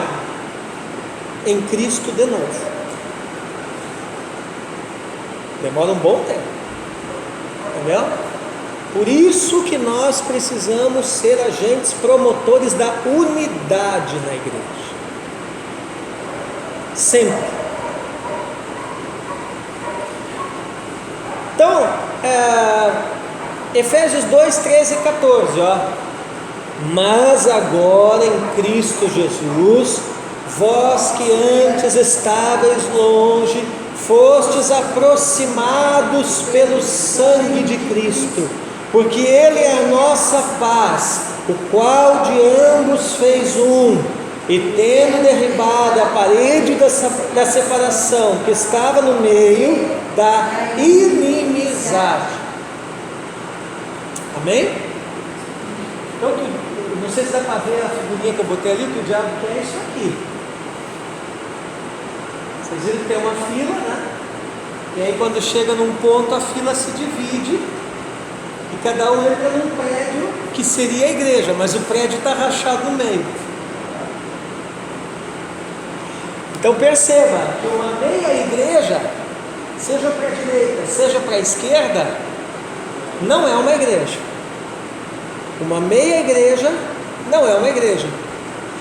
em Cristo de novo. Demora um bom tempo, entendeu? Por isso que nós precisamos ser agentes promotores da unidade na igreja, sempre. Então, Efésios 2, 13 e 14, ó. Mas agora em Cristo Jesus, vós que antes estáveis longe, fostes aproximados pelo sangue de Cristo, porque Ele é a nossa paz, o qual de ambos fez um, e tendo derribado a parede da separação que estava no meio, da inimizade. Amém? Então, não sei se dá para ver a figurinha que eu botei ali, que o diabo quer isso aqui. Vocês viram que tem uma fila, né? E aí quando chega num ponto, a fila se divide e cada um entra num prédio que seria a igreja, mas o prédio está rachado no meio. Então perceba que uma meia igreja, seja para a direita, seja para a esquerda, não é uma igreja. Uma meia igreja não é uma igreja.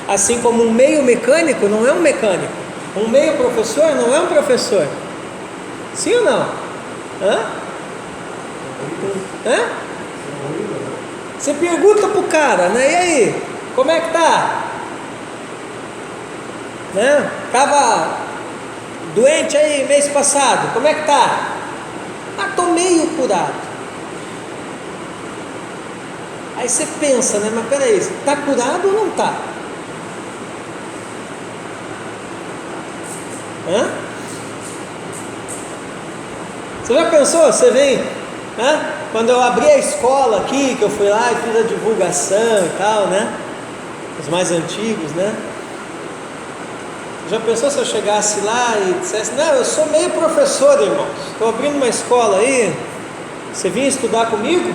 Assim como um meio mecânico não é um mecânico. Um meio professor não é um professor. Sim ou não? Hã? Hã? Você pergunta pro cara, né? E aí, como é que tá? Né? Tava doente aí mês passado, como é que tá? Ah, tô meio curado. Aí você pensa, né? Mas peraí, tá curado ou não tá? Hã? Você já pensou? Você vem, né? Quando eu abri a escola aqui, que eu fui lá e fiz a divulgação e tal, né? Os mais antigos, né? Já pensou se eu chegasse lá e dissesse, não, eu sou meio professor, irmãos, estou abrindo uma escola aí, você vinha estudar comigo?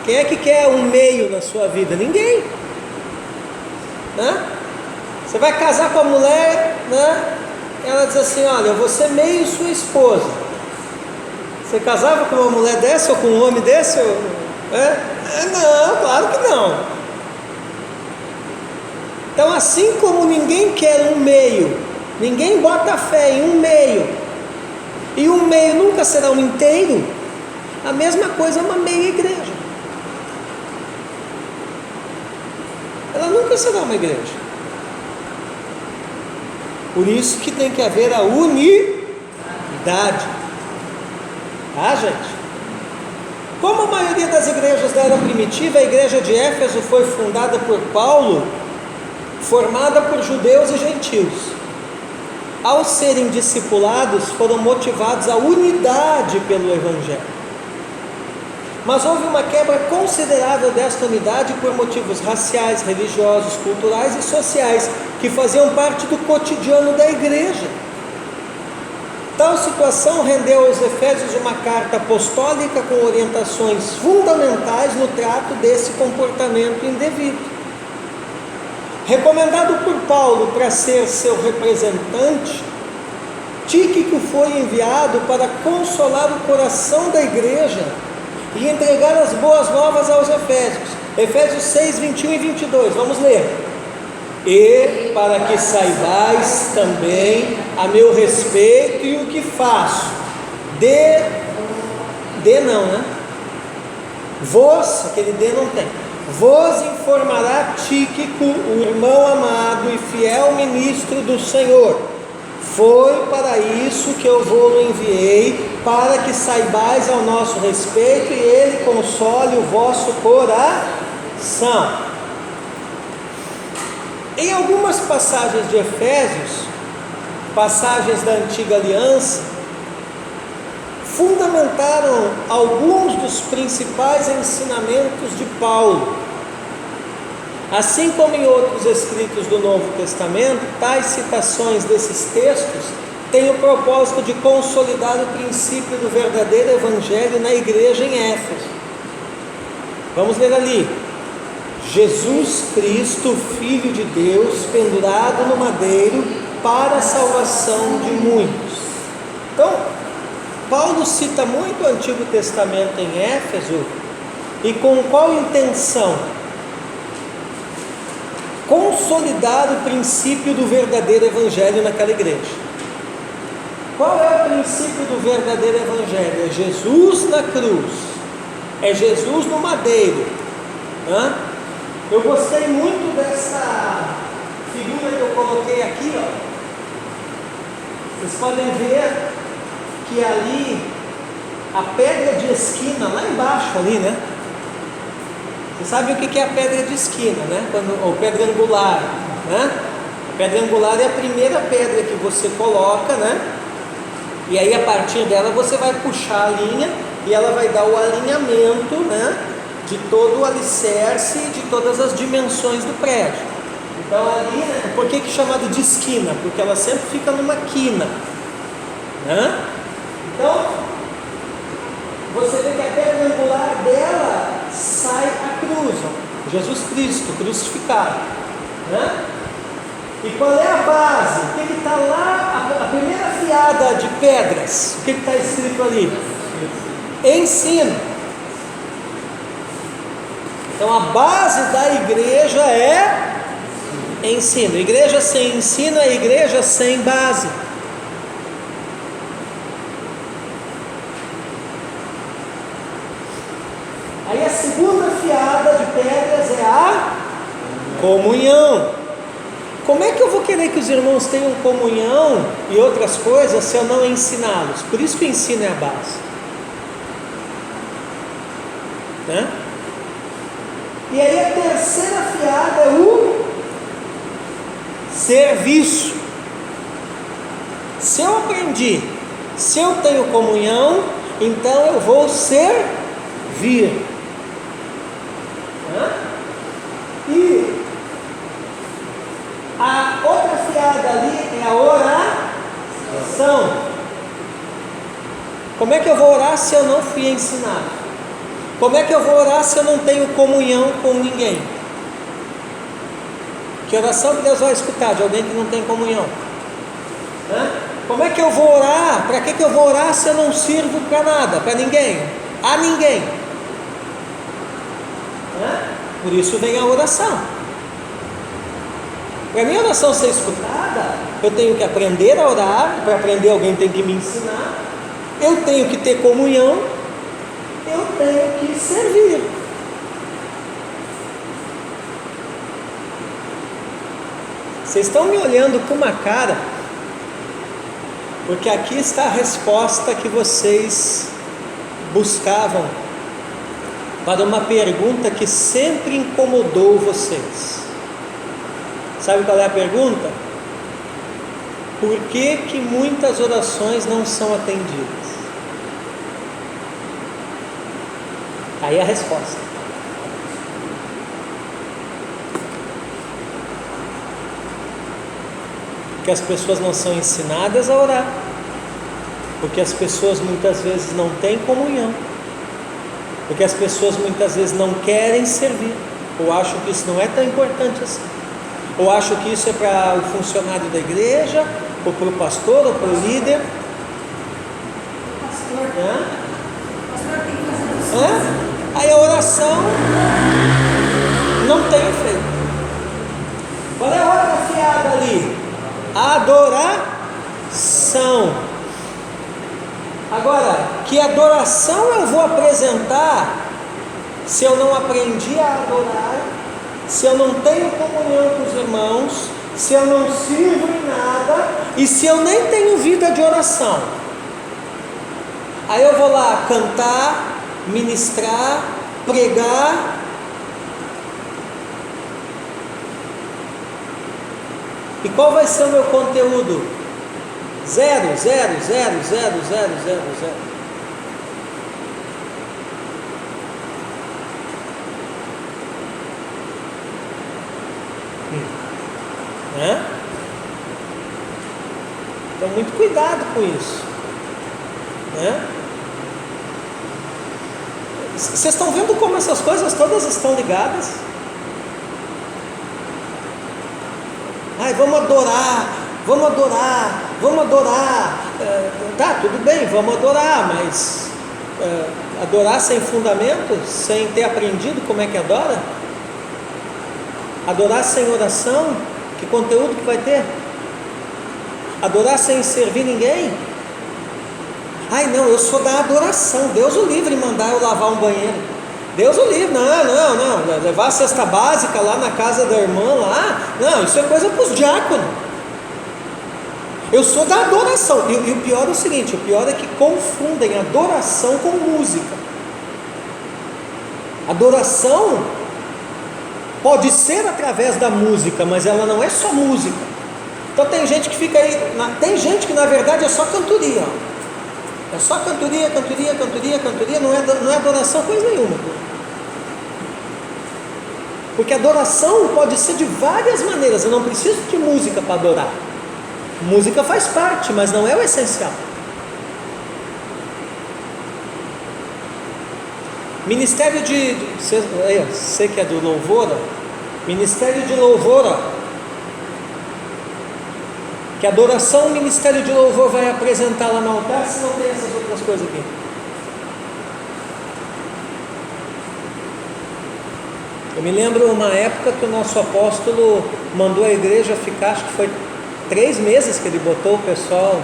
Quem é que quer um meio na sua vida? Ninguém, né? Você vai casar com a mulher, né? Ela diz assim, olha, eu vou ser meio sua esposa. Você casava com uma mulher dessa ou com um homem desse? Não, claro que não. Então, assim como ninguém quer um meio, ninguém bota fé em um meio, e um meio nunca será um inteiro, a mesma coisa é uma meia igreja. Ela nunca será uma igreja. Por isso que tem que haver a unidade. Tá, gente? Como a maioria das igrejas da era primitiva, a igreja de Éfeso foi fundada por Paulo, formada por judeus e gentios. Ao serem discipulados, foram motivados à unidade pelo Evangelho. Mas houve uma quebra considerável desta unidade por motivos raciais, religiosos, culturais e sociais, que faziam parte do cotidiano da igreja. Tal situação rendeu aos Efésios uma carta apostólica com orientações fundamentais no trato desse comportamento indevido. Recomendado por Paulo para ser seu representante, Tíquico foi enviado para consolar o coração da igreja e entregar as boas novas aos Efésios. Efésios 6, 21 e 22, vamos ler. E para que saibais também a meu respeito e o que faço, não, né? Aquele não tem. Vos informará Tíquico, o irmão amado e fiel ministro do Senhor. Foi para isso que eu vos enviei, para que saibais ao nosso respeito e ele console o vosso coração. Em algumas passagens de Efésios, passagens da Antiga Aliança, fundamentaram alguns dos principais ensinamentos de Paulo. Assim como em outros escritos do Novo Testamento, tais citações desses textos têm o propósito de consolidar o princípio do verdadeiro evangelho na igreja em Éfeso. Vamos ler ali. Jesus Cristo, Filho de Deus, pendurado no madeiro para a salvação de muitos. Então, Paulo cita muito o Antigo Testamento em Éfeso, e com qual intenção? Consolidar o princípio do verdadeiro evangelho naquela igreja. Qual é o princípio do verdadeiro evangelho? É Jesus na cruz, é Jesus no madeiro. Eu gostei muito dessa figura que eu coloquei aqui, ó. Vocês podem ver que ali a pedra de esquina, lá embaixo ali, né? Você sabe o que é a pedra de esquina, né? Ou pedra angular, né? A pedra angular é a primeira pedra que você coloca, né? E aí a partir dela você vai puxar a linha e ela vai dar o alinhamento, né? De todo o alicerce e de todas as dimensões do prédio. Então ali, né? Por que é chamado de esquina? Porque ela sempre fica numa quina, né? Então, você vê que a pedra angular dela sai a cruz, ó, Jesus Cristo crucificado, né? E qual é a base? O que está lá, a primeira fiada de pedras? O que está escrito ali? Ensino. Então a base da igreja é ensino. Igreja sem ensino é igreja sem base. Aí a segunda Comunhão. Como é que eu vou querer que os irmãos tenham comunhão e outras coisas se eu não ensiná-los? Por isso que o ensino é a base. Né? E aí a terceira fiada é o serviço. Se eu aprendi, se eu tenho comunhão, então eu vou servir. E a outra fiada ali é a oração. Como é que eu vou orar se eu não fui ensinado? Como é que eu vou orar se eu não tenho comunhão com ninguém? Que oração que Deus vai escutar de alguém que não tem comunhão? Como é que eu vou orar? Para que eu vou orar se eu não sirvo para nada, para ninguém? A ninguém. Por isso vem a oração. Para a minha oração ser escutada, eu tenho que aprender a orar. Para aprender, alguém tem que me ensinar. Eu tenho que ter comunhão. Eu tenho que servir. Vocês estão me olhando com uma cara, porque aqui está a resposta que vocês buscavam para uma pergunta que sempre incomodou vocês. Sabe qual é a pergunta? Por que que muitas orações não são atendidas? Aí a resposta. Porque as pessoas não são ensinadas a orar. Porque as pessoas muitas vezes não têm comunhão. Porque as pessoas muitas vezes não querem servir. Ou acham que isso não é tão importante assim. Ou acham que isso é para o funcionário da igreja, ou para o pastor, ou para o líder. Pastor tem que fazer isso. Aí a oração não tem efeito. Qual é a outra fiada ali? Adoração. Agora, que adoração eu vou apresentar se eu não aprendi a adorar, se eu não tenho comunhão com os irmãos, se eu não sirvo em nada e se eu nem tenho vida de oração? Aí eu vou lá cantar, ministrar, pregar. E qual vai ser o meu conteúdo? Zero. Então muito cuidado com isso. Vocês estão vendo como essas coisas todas estão ligadas? Ai, vamos adorar. Tá, tudo bem, vamos adorar, mas adorar sem fundamento, sem ter aprendido como é que adora? Adorar sem oração, que conteúdo que vai ter? Adorar sem servir ninguém? Ai não, eu sou da adoração, Deus o livre mandar eu lavar um banheiro. Deus o livre, não, levar a cesta básica lá na casa da irmã lá, não, isso é coisa para os diáconos. Eu sou da adoração, e o pior é o seguinte, o pior é que confundem adoração com música. Adoração pode ser através da música, mas ela não é só música. Então tem gente que fica aí, tem gente que na verdade é só cantoria, é só cantoria, não é adoração coisa nenhuma. Porque adoração pode ser de várias maneiras, eu não preciso de música para adorar. Música faz parte, mas não é o essencial. Ministério você que é do louvor, ministério de louvor, que adoração o ministério de louvor vai apresentar lá no altar, se não tem essas outras coisas aqui. Eu me lembro uma época que o nosso apóstolo mandou a igreja ficar, acho que foi 3 meses que ele botou o pessoal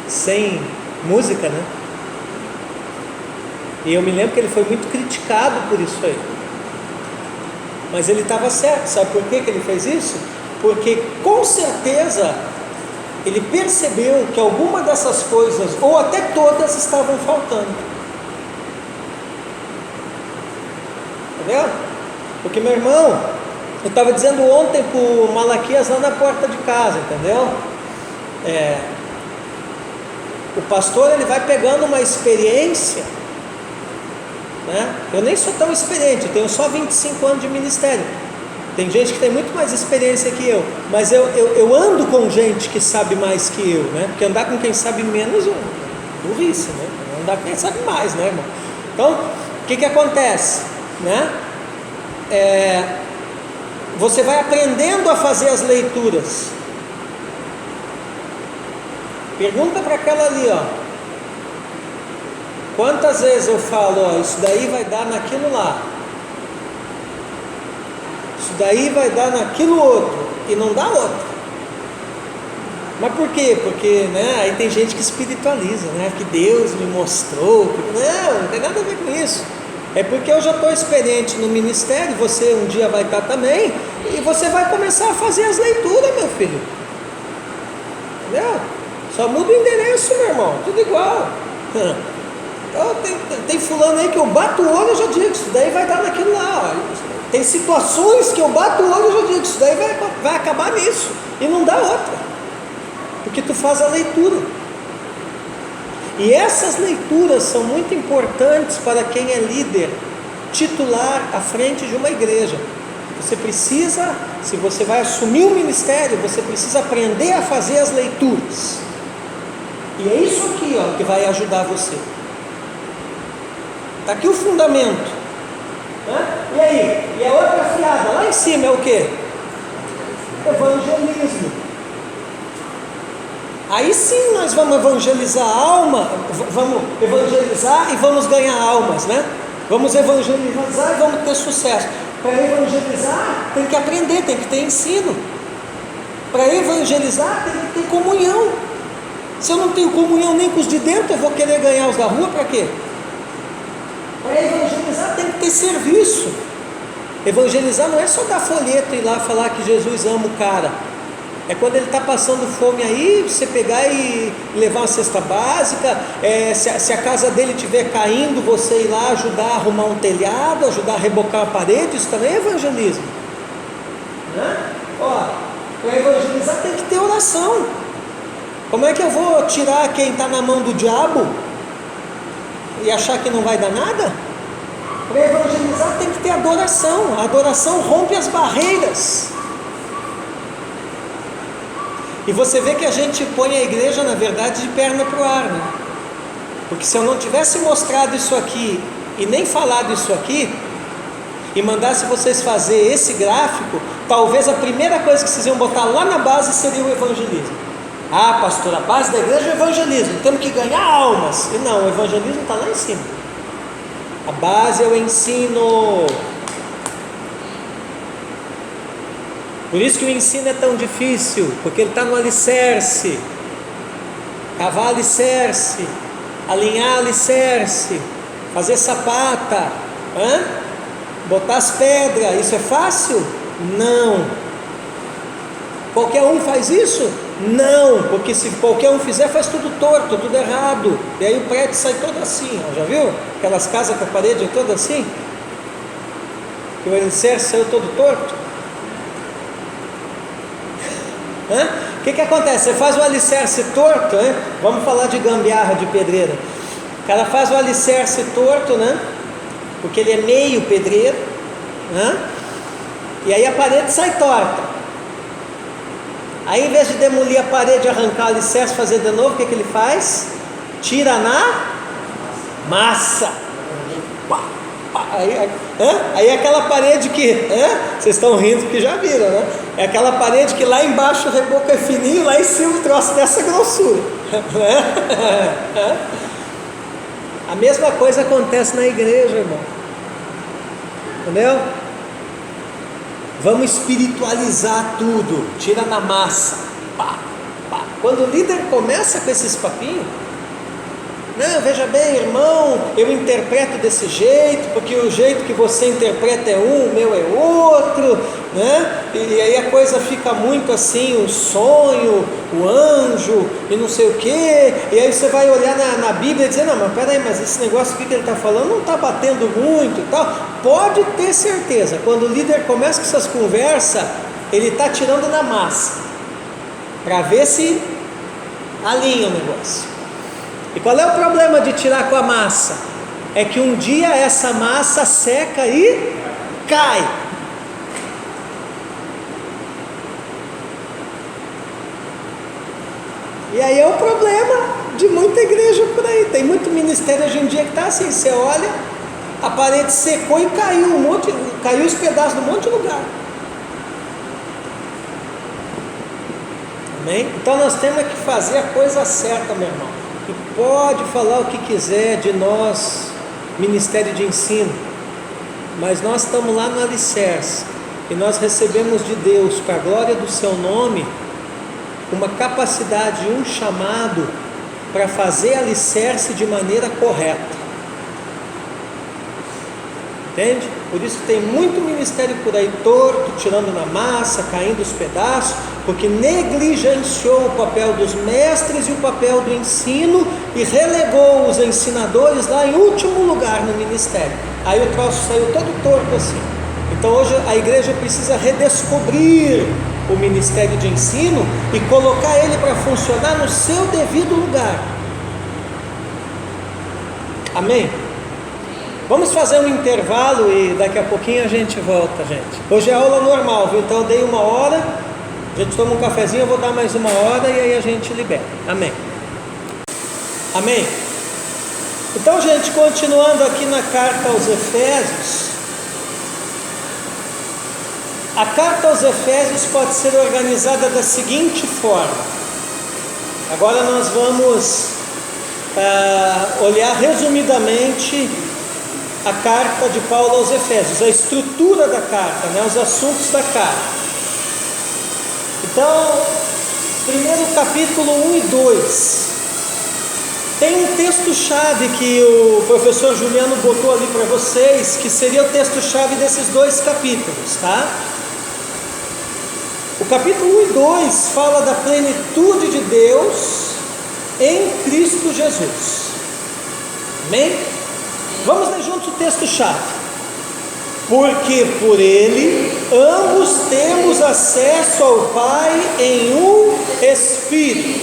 sem música, né? E eu me lembro que ele foi muito criticado por isso aí. Mas ele estava certo. Sabe por que ele fez isso? Porque com certeza ele percebeu que alguma dessas coisas, ou até todas, estavam faltando. Entendeu? Porque, meu irmão, eu estava dizendo ontem para o Malaquias lá na porta de casa, entendeu? O pastor, ele vai pegando uma experiência, né? Eu nem sou tão experiente, eu tenho só 25 anos de ministério. Tem gente que tem muito mais experiência que eu, mas eu ando com gente que sabe mais que eu, né? Porque andar com quem sabe menos é burrice, né? Andar com quem sabe mais, né, irmão? Então, o que acontece, né? Você vai aprendendo a fazer as leituras. Pergunta para aquela ali, ó. Quantas vezes eu falo, ó, isso daí vai dar naquilo lá, isso daí vai dar naquilo outro, e não dá outro. Mas por quê? Porque, né, aí tem gente que espiritualiza, né, que Deus me mostrou. Não tem nada a ver com isso. É porque eu já estou experiente no ministério, você um dia vai estar também, e você vai começar a fazer as leituras, meu filho. Entendeu? Só muda o endereço, meu irmão, tudo igual. Então, tem fulano aí que eu bato o olho e já digo, isso daí vai dar naquilo lá. Ó. Tem situações que eu bato o olho e já digo, isso daí vai acabar nisso. E não dá outra. Porque tu faz a leitura. E essas leituras são muito importantes para quem é líder, titular à frente de uma igreja. Você precisa, se você vai assumir um ministério, você precisa aprender a fazer as leituras. E é isso aqui, ó, que vai ajudar você. Está aqui o fundamento. E aí? E a outra fiada, lá em cima é o que? Evangelismo. Aí sim nós vamos evangelizar a alma, vamos evangelizar e vamos ganhar almas, né? Vamos evangelizar e vamos ter sucesso. Para evangelizar tem que aprender, tem que ter ensino. Para evangelizar tem que ter comunhão. Se eu não tenho comunhão nem com os de dentro, eu vou querer ganhar os da rua para quê? Para evangelizar tem que ter serviço. Evangelizar não é só dar folheto e ir lá falar que Jesus ama o cara. É quando ele está passando fome aí, você pegar e levar uma cesta básica. Se a casa dele estiver caindo, você ir lá ajudar a arrumar um telhado, ajudar a rebocar uma parede, isso também é evangelismo, né? Ó, para evangelizar tem que ter oração. Como é que eu vou tirar quem está na mão do diabo e achar que não vai dar nada? Para evangelizar tem que ter adoração. A adoração rompe as barreiras. E você vê que a gente põe a igreja, na verdade, de perna para o ar, né? Porque se eu não tivesse mostrado isso aqui e nem falado isso aqui, e mandasse vocês fazer esse gráfico, talvez a primeira coisa que vocês iam botar lá na base seria o evangelismo. Ah, pastor, a base da igreja é o evangelismo, temos que ganhar almas. E não, o evangelismo está lá em cima. A base é o ensino. Por isso que o ensino é tão difícil, porque ele está no alicerce. Cavar alicerce, alinhar alicerce, fazer sapata, botar as pedras, isso é fácil? Não. Qualquer um faz isso? Não, porque se qualquer um fizer, faz tudo torto, tudo errado. E aí o prédio sai todo assim, ó, já viu? Aquelas casas com a parede é toda assim, que o alicerce saiu todo torto. O que acontece? Você faz o alicerce torto, hein? Vamos falar de gambiarra de pedreiro. O cara faz o alicerce torto, né? Porque ele é meio pedreiro, né? E aí a parede sai torta. Aí, em vez de demolir a parede, arrancar o alicerce, fazer de novo, o que ele faz? Tira na massa. Aí aquela parede que, vocês estão rindo porque já viram, né? É aquela parede que lá embaixo o reboco é fininho, lá em cima o troço dessa grossura. A mesma coisa acontece na igreja, irmão. Entendeu? Vamos espiritualizar tudo, tira na massa. Quando o líder começa com esses papinhos, não, veja bem, irmão, eu interpreto desse jeito, porque o jeito que você interpreta é um, o meu é outro. olho, né? E aí a coisa fica muito assim, o sonho, o anjo e não sei o que, e aí você vai olhar na Bíblia e dizer, não, mas peraí, mas esse negócio aqui que ele está falando não está batendo muito e tal. Pode ter certeza, quando o líder começa com essas conversas, ele está tirando na massa, para ver se alinha o negócio. E qual é o problema de tirar com a massa? É que um dia essa massa seca e cai. E aí é o problema de muita igreja por aí. Tem muito ministério hoje em dia que está assim, você olha, a parede secou e caiu os pedaços de um monte de lugar. Amém? Então nós temos que fazer a coisa certa, meu irmão. E pode falar o que quiser de nós, ministério de ensino, mas nós estamos lá no alicerce, e nós recebemos de Deus, para a glória do seu nome, uma capacidade, um chamado para fazer alicerce de maneira correta. Entende? Por isso tem muito ministério por aí torto, tirando na massa, caindo os pedaços, porque negligenciou o papel dos mestres e o papel do ensino e relegou os ensinadores lá em último lugar no ministério. Aí o troço saiu todo torto assim. Então hoje a igreja precisa redescobrir o ministério de ensino e colocar ele para funcionar no seu devido lugar. Amém? Vamos fazer um intervalo e daqui a pouquinho a gente volta, gente. Hoje é aula normal, viu? Então eu dei 1 hora, a gente toma um cafezinho, eu vou dar mais 1 hora e aí a gente libera. Amém? Amém? Então, gente, continuando aqui na carta aos Efésios, a carta aos Efésios pode ser organizada da seguinte forma. Agora nós vamos olhar resumidamente a carta de Paulo aos Efésios, a estrutura da carta, né, os assuntos da carta. Então, primeiro capítulo 1 e 2, tem um texto-chave que o professor Juliano botou ali para vocês, que seria o texto-chave desses 2 capítulos, tá? O capítulo 1 e 2 fala da plenitude de Deus em Cristo Jesus. Amém? Vamos ler juntos o texto-chave. Porque por ele ambos temos acesso ao Pai em um Espírito.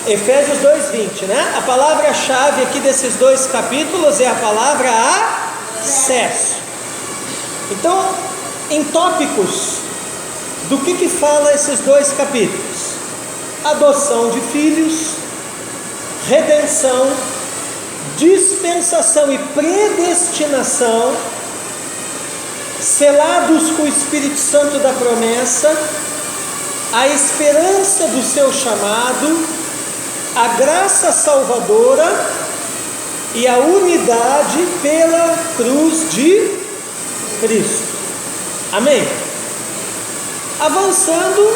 Efésios 2:20, né? A palavra-chave aqui desses 2 capítulos é a palavra acesso. Então, em tópicos, do que fala esses 2 capítulos? Adoção de filhos, redenção, dispensação e predestinação, selados com o Espírito Santo da promessa, a esperança do seu chamado, a graça salvadora e a unidade pela cruz de Cristo. Amém? Avançando,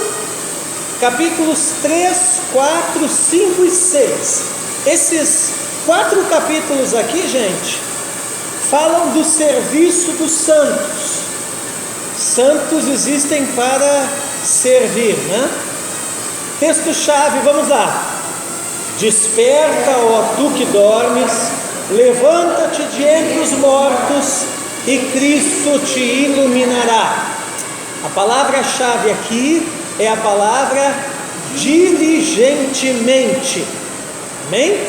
capítulos 3, 4, 5 e 6. Esses 4 capítulos aqui, gente, falam do serviço dos santos. Santos existem para servir, né? Texto-chave, vamos lá. Desperta, ó tu que dormes, levanta-te de entre os mortos e Cristo te iluminará. A palavra-chave aqui é a palavra diligentemente. Amém?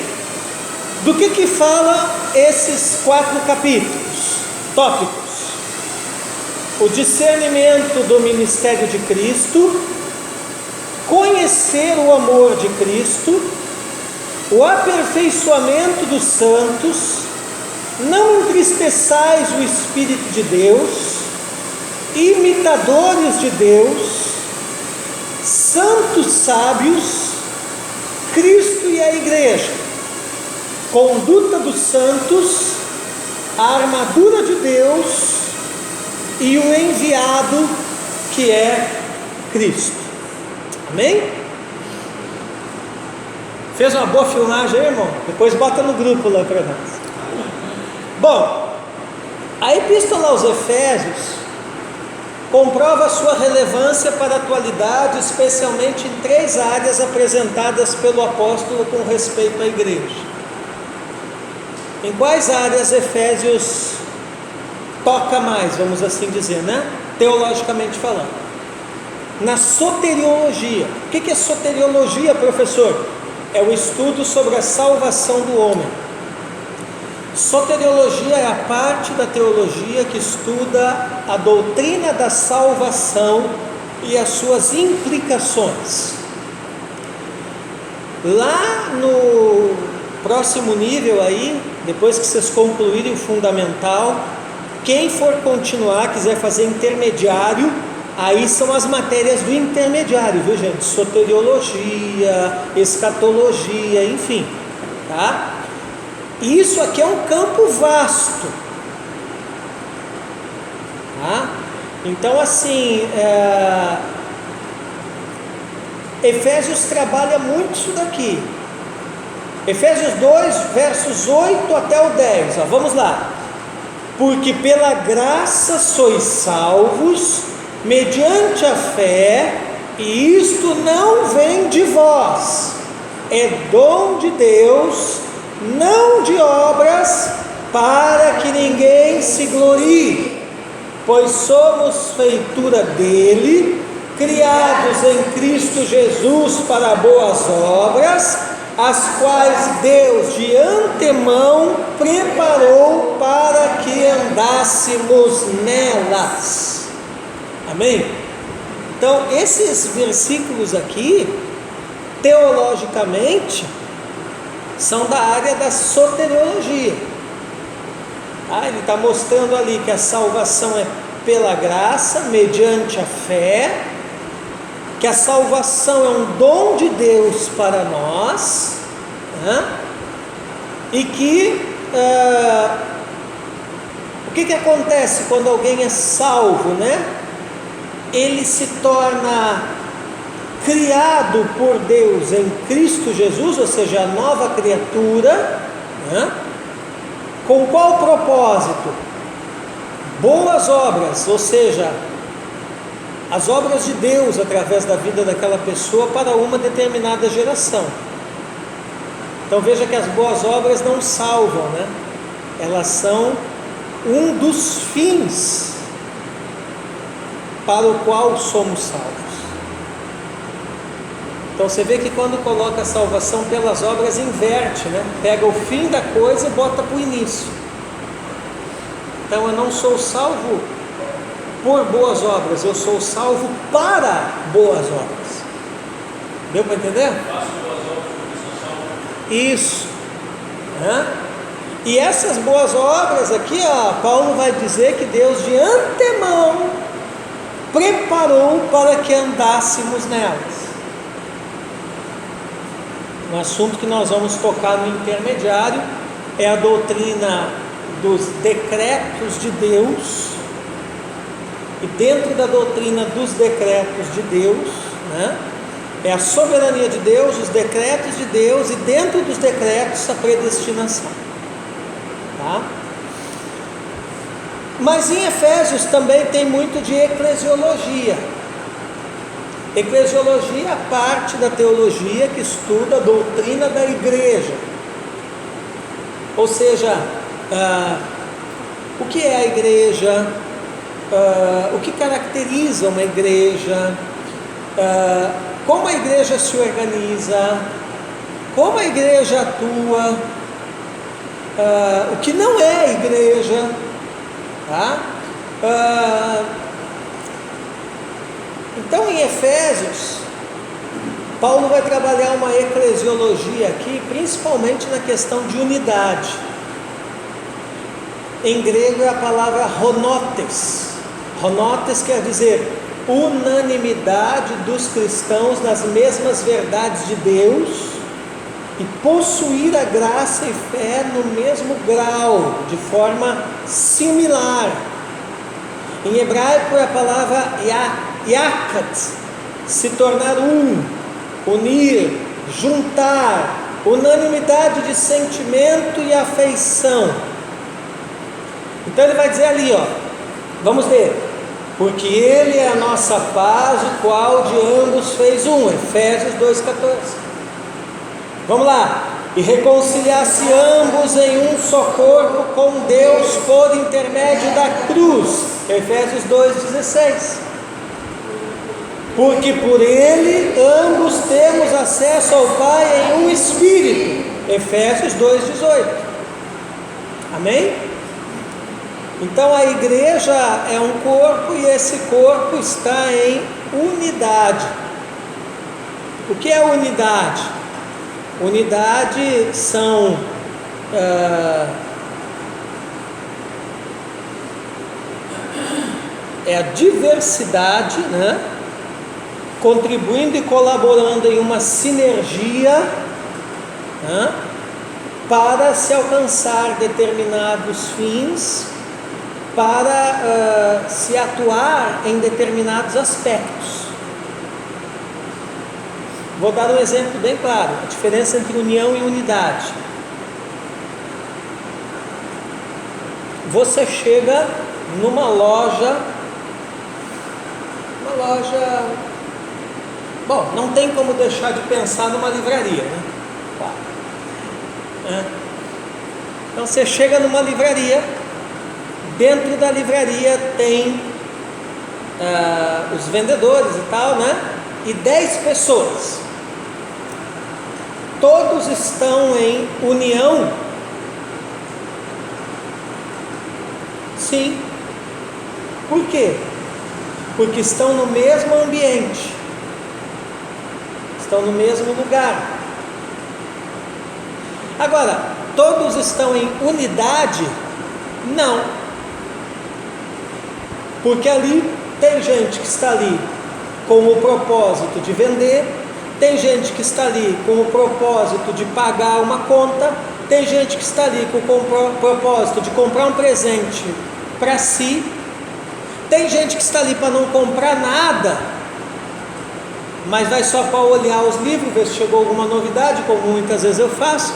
Do que fala esses 4 capítulos? Tópicos: o discernimento do ministério de Cristo, conhecer o amor de Cristo, o aperfeiçoamento dos santos, não entristeçais o Espírito de Deus, imitadores de Deus, santos sábios, Cristo e a igreja, conduta dos santos, a armadura de Deus e o enviado que é Cristo. Amém? Fez uma boa filmagem aí, irmão? Depois bota no grupo lá para nós. Bom, a epístola aos Efésios comprova sua relevância para a atualidade, especialmente em 3 áreas apresentadas pelo apóstolo com respeito à igreja. Em quais áreas Efésios toca mais, vamos assim dizer, né? Teologicamente falando. Na soteriologia. O que é soteriologia, professor? É o estudo sobre a salvação do homem. Soteriologia é a parte da teologia que estuda a doutrina da salvação e as suas implicações. Lá no próximo nível aí, depois que vocês concluírem o fundamental, quem for continuar, quiser fazer intermediário, aí são as matérias do intermediário, viu gente? Soteriologia, escatologia, enfim, tá? Isso aqui é um campo vasto, tá? Então assim, Efésios trabalha muito isso daqui. Efésios 2, versos 8 até o 10, ó, vamos lá. Porque pela graça sois salvos, mediante a fé, e isto não vem de vós, é dom de Deus, não de obras, para que ninguém se glorie, pois somos feitura dele, criados em Cristo Jesus para boas obras, as quais Deus de antemão preparou para que andássemos nelas. Amém? Então, esses versículos aqui, teologicamente, são da área da soteriologia. Ele está mostrando ali que a salvação é pela graça, mediante a fé, que a salvação é um dom de Deus para nós, né? E que o que acontece quando alguém é salvo, né? Ele se torna criado por Deus em Cristo Jesus, ou seja, a nova criatura, né? Com qual propósito? Boas obras, ou seja, as obras de Deus através da vida daquela pessoa para uma determinada geração. Então veja que as boas obras não salvam, né? Elas são um dos fins para o qual somos salvos. Então você vê que quando coloca a salvação pelas obras, inverte, né? Pega o fim da coisa e bota para o início. Então eu não sou salvo por boas obras, eu sou salvo para boas obras. Deu para entender? Faço boas obras porque sou salvo. Isso. E essas boas obras aqui, Paulo vai dizer que Deus de antemão preparou para que andássemos nelas. Um assunto que nós vamos tocar no intermediário é a doutrina dos decretos de Deus. E dentro da doutrina dos decretos de Deus, né, é a soberania de Deus, os decretos de Deus, e dentro dos decretos a predestinação. Tá? Mas em Efésios também tem muito de eclesiologia. Eclesiologia é a parte da teologia que estuda a doutrina da igreja. Ou seja, o que é a igreja? O que caracteriza uma igreja? Como a igreja se organiza? Como a igreja atua? O que não é a igreja? Tá? Então, em Efésios, Paulo vai trabalhar uma eclesiologia aqui, principalmente na questão de unidade. Em grego é a palavra honotes. Honotes quer dizer unanimidade dos cristãos nas mesmas verdades de Deus e possuir a graça e fé no mesmo grau, de forma similar. Em hebraico é a palavra yakat, se tornar unir, juntar, unanimidade de sentimento e afeição. Então ele vai dizer ali, vamos ver, porque Ele é a nossa paz, o qual de ambos fez um. Efésios 2,14. Vamos lá. E reconciliasse ambos em um só corpo com Deus por intermédio da cruz. Efésios 2,16. Porque por Ele ambos temos acesso ao Pai em um Espírito. Efésios 2,18. Amém? Então a igreja é um corpo e esse corpo está em unidade. O que é unidade? Unidade são é a diversidade, né? Contribuindo e colaborando em uma sinergia, né? Para se alcançar determinados fins, para se atuar em determinados aspectos. Vou dar um exemplo bem claro, a diferença entre união e unidade. Você chega numa loja, bom, não tem como deixar de pensar numa livraria, né? Então você chega numa livraria, dentro da livraria tem os vendedores e tal, né? E 10 pessoas. Todos estão em união? Sim. Por quê? Porque estão no mesmo ambiente, estão no mesmo lugar. Agora, todos estão em unidade? Não. Porque ali tem gente que está ali com o propósito de vender, tem gente que está ali com o propósito de pagar uma conta, tem gente que está ali com o propósito de comprar um presente para si, tem gente que está ali para não comprar nada, mas vai só para olhar os livros, ver se chegou alguma novidade, como muitas vezes eu faço.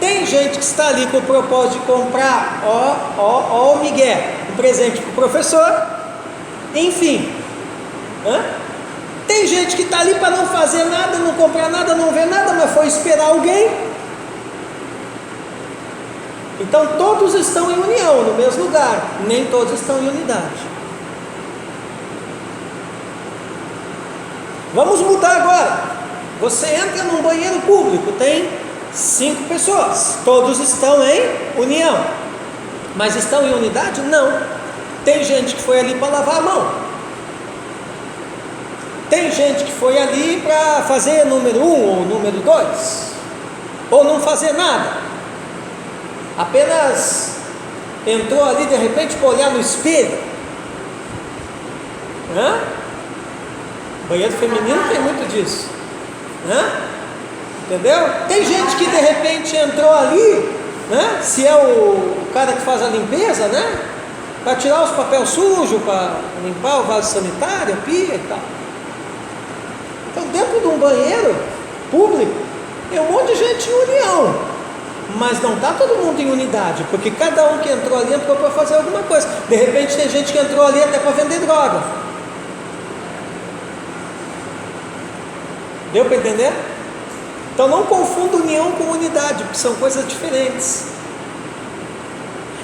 Tem gente que está ali com o propósito de comprar, o Miguel, um presente para o professor, enfim. Tem gente que está ali para não fazer nada, não comprar nada, não ver nada, mas foi esperar alguém. Então todos estão em união, no mesmo lugar, nem todos estão em unidade. Vamos mudar agora. Você entra num banheiro público, tem 5 pessoas, todos estão em união, mas estão em unidade? Não. Tem gente que foi ali para lavar a mão, tem gente que foi ali para fazer número 1 ou número 2, ou não fazer nada, apenas entrou ali de repente para olhar no espelho. Banheiro feminino tem muito disso, entendeu? Tem gente que de repente entrou ali, né? Se é o cara que faz a limpeza, né? Para tirar os papéis sujos, para limpar o vaso sanitário, a pia e tal. Então dentro de um banheiro público tem um monte de gente em união, mas não está todo mundo em unidade, porque cada um que entrou ali entrou para fazer alguma coisa. De repente tem gente que entrou ali até para vender droga. Deu para entender? Então não confunda união com unidade, porque são coisas diferentes.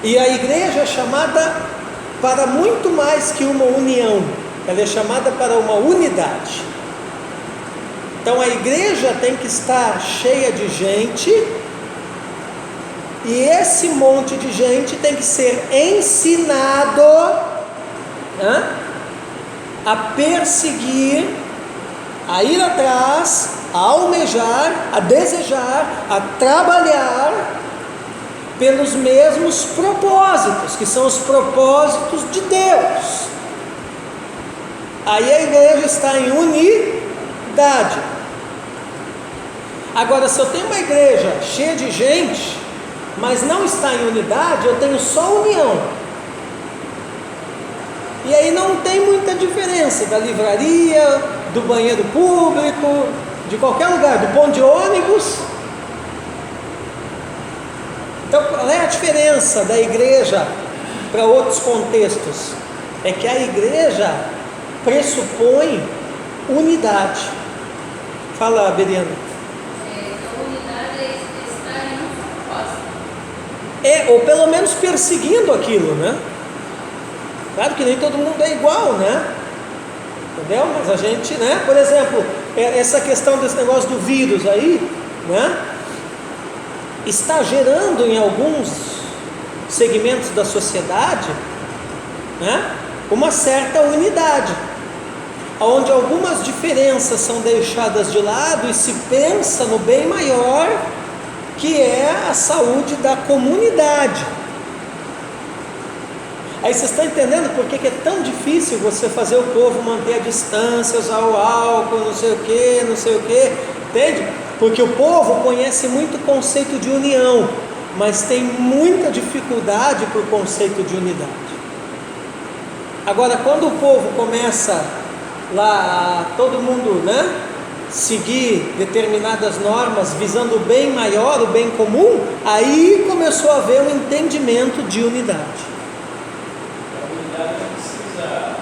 E a igreja é chamada para muito mais que uma união, ela é chamada para uma unidade. Então a igreja tem que estar cheia de gente, e esse monte de gente tem que ser ensinado a perseguir, a ir atrás, a almejar, a desejar, a trabalhar pelos mesmos propósitos, que são os propósitos de Deus. Aí a igreja está em unidade. Agora, se eu tenho uma igreja cheia de gente, mas não está em unidade, eu tenho só união. E aí não tem muita diferença da livraria, do banheiro público, de qualquer lugar, do ponto de ônibus. Então qual é a diferença da igreja para outros contextos? é que a igreja pressupõe unidade. Fala, Beriana. A unidade é estar em um propósito. Ou pelo menos perseguindo aquilo, né? Claro que nem todo mundo é igual, né? Entendeu? Mas a gente, né? Por exemplo, essa questão desse negócio do vírus aí, né? Está gerando em alguns segmentos da sociedade, né? Uma certa unidade, onde algumas diferenças são deixadas de lado e se pensa no bem maior, que é a saúde da comunidade. Aí vocês estão entendendo por que é tão difícil você fazer o povo manter a distância, usar o álcool, não sei o que, entende? Porque o povo conhece muito o conceito de união, mas tem muita dificuldade para o conceito de unidade. Agora, quando o povo começa lá, todo mundo, né, seguir determinadas normas visando o bem maior, o bem comum, aí começou a haver um entendimento de unidade. A unidade não precisa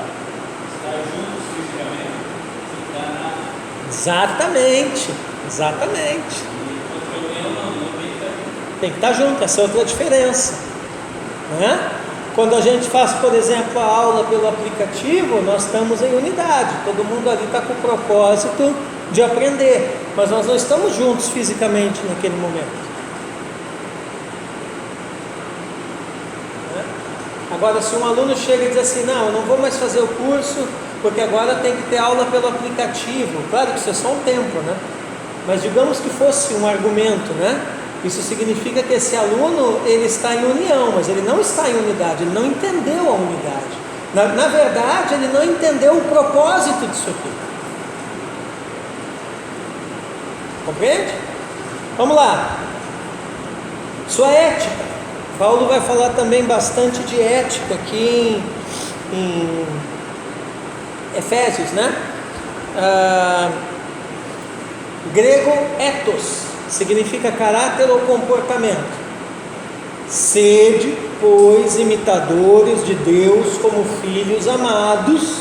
estar juntos fisicamente, ficar na. Exatamente. E outra união não Tem que estar junto, essa é outra diferença, né? Quando a gente faz, por exemplo, a aula pelo aplicativo, nós estamos em unidade, todo mundo ali está com o propósito de aprender, mas nós não estamos juntos fisicamente naquele momento. Agora, se um aluno chega e diz assim, não, eu não vou mais fazer o curso, porque agora tem que ter aula pelo aplicativo, claro que isso é só um tempo, né? Mas digamos que fosse um argumento, né? Isso significa que esse aluno, ele está em união, mas ele não está em unidade, ele não entendeu a unidade. Na verdade, ele não entendeu o propósito disso aqui. Compreende? Vamos lá. Sua ética. Paulo vai falar também bastante de ética aqui em Efésios, né? Grego ethos significa caráter ou comportamento. Sede, pois, imitadores de Deus como filhos amados,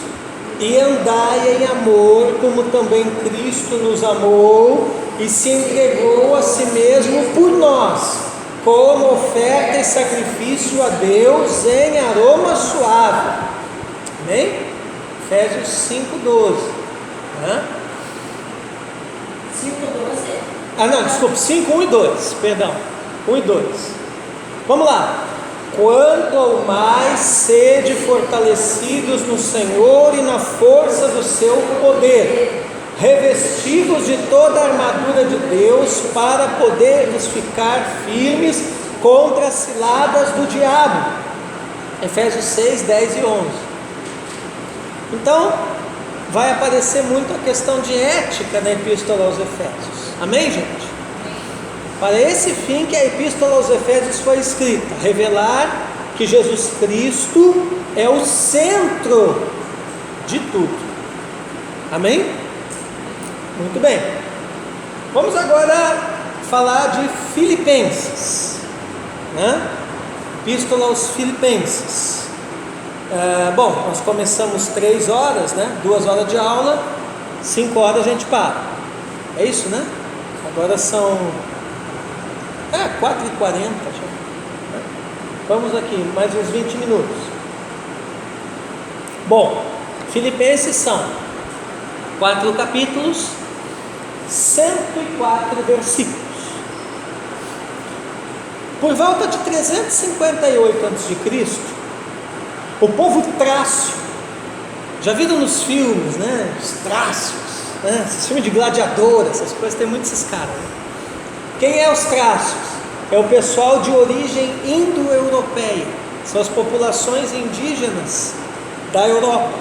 e andai em amor, como também Cristo nos amou e se entregou a si mesmo por nós, como oferta e sacrifício a Deus em aroma suave. Amém? Efésios 5:12. 5, 1 e 2, perdão, 1 e 2. Vamos lá. Quanto ao mais, sede fortalecidos no Senhor e na força do seu poder, revestidos de toda a armadura de Deus, para poderes ficar firmes contra as ciladas do diabo. Efésios 6, 10 e 11. Então, vai aparecer muito a questão de ética na Epístola aos Efésios. Amém, gente? Para esse fim que a Epístola aos Efésios foi escrita, revelar que Jesus Cristo é o centro de tudo. Amém? Muito bem. Vamos agora falar de Filipenses, né? Epístola aos Filipenses. Bom, nós começamos 3 horas, né? 2 horas de aula, 5 horas a gente para. É isso, né? Agora são 4h40 já. Vamos aqui, mais uns 20 minutos. Bom, Filipenses são 4 capítulos, 104 versículos. Por volta de 358 a.C., o povo trácio, já viram nos filmes, né? Os trácios, né? Esses filmes de gladiador, essas coisas, tem muitos esses caras, né? Quem é os trácios? É o pessoal de origem indo-europeia, são as populações indígenas da Europa,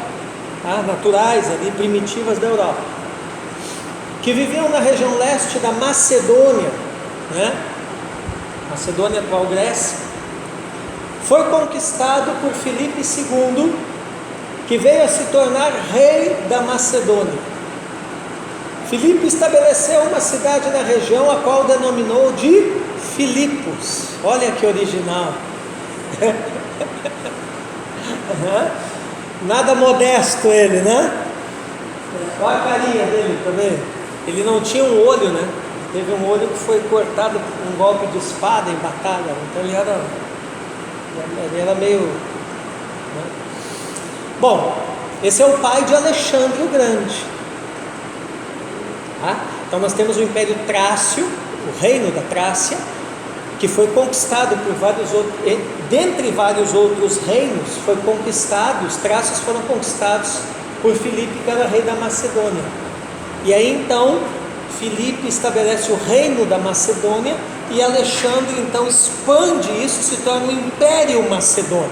tá? Naturais ali, primitivas da Europa, que viviam na região leste da Macedônia, né? Macedônia, atual Grécia. Foi conquistado por Filipe II, que veio a se tornar rei da Macedônia. Filipe estabeleceu uma cidade na região, a qual denominou de Filipos. Olha que original. Nada modesto ele, né? Olha a carinha dele também. Ele não tinha um olho, né? Teve um olho que foi cortado com um golpe de espada em batalha. Então ele era meio... né? Bom, esse é o pai de Alexandre o Grande. Tá? Então nós temos o Império Trácio, o reino da Trácia, que foi conquistado por vários outros, dentre vários outros reinos, foi conquistado, os trácios foram conquistados por Filipe, que era rei da Macedônia. E aí então, Filipe estabelece o reino da Macedônia, e Alexandre então expande isso, se torna o Império Macedônio.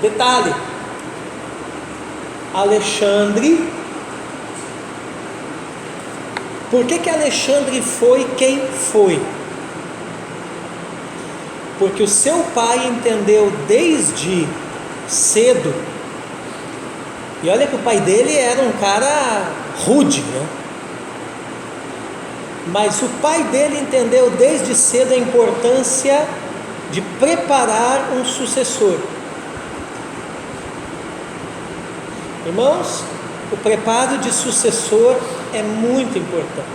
Detalhe, Alexandre, por que Alexandre foi quem foi? Porque o seu pai entendeu desde cedo, e olha que o pai dele era um cara rude, né? Mas o pai dele entendeu desde cedo a importância de preparar um sucessor. Irmãos, o preparo de sucessor é muito importante.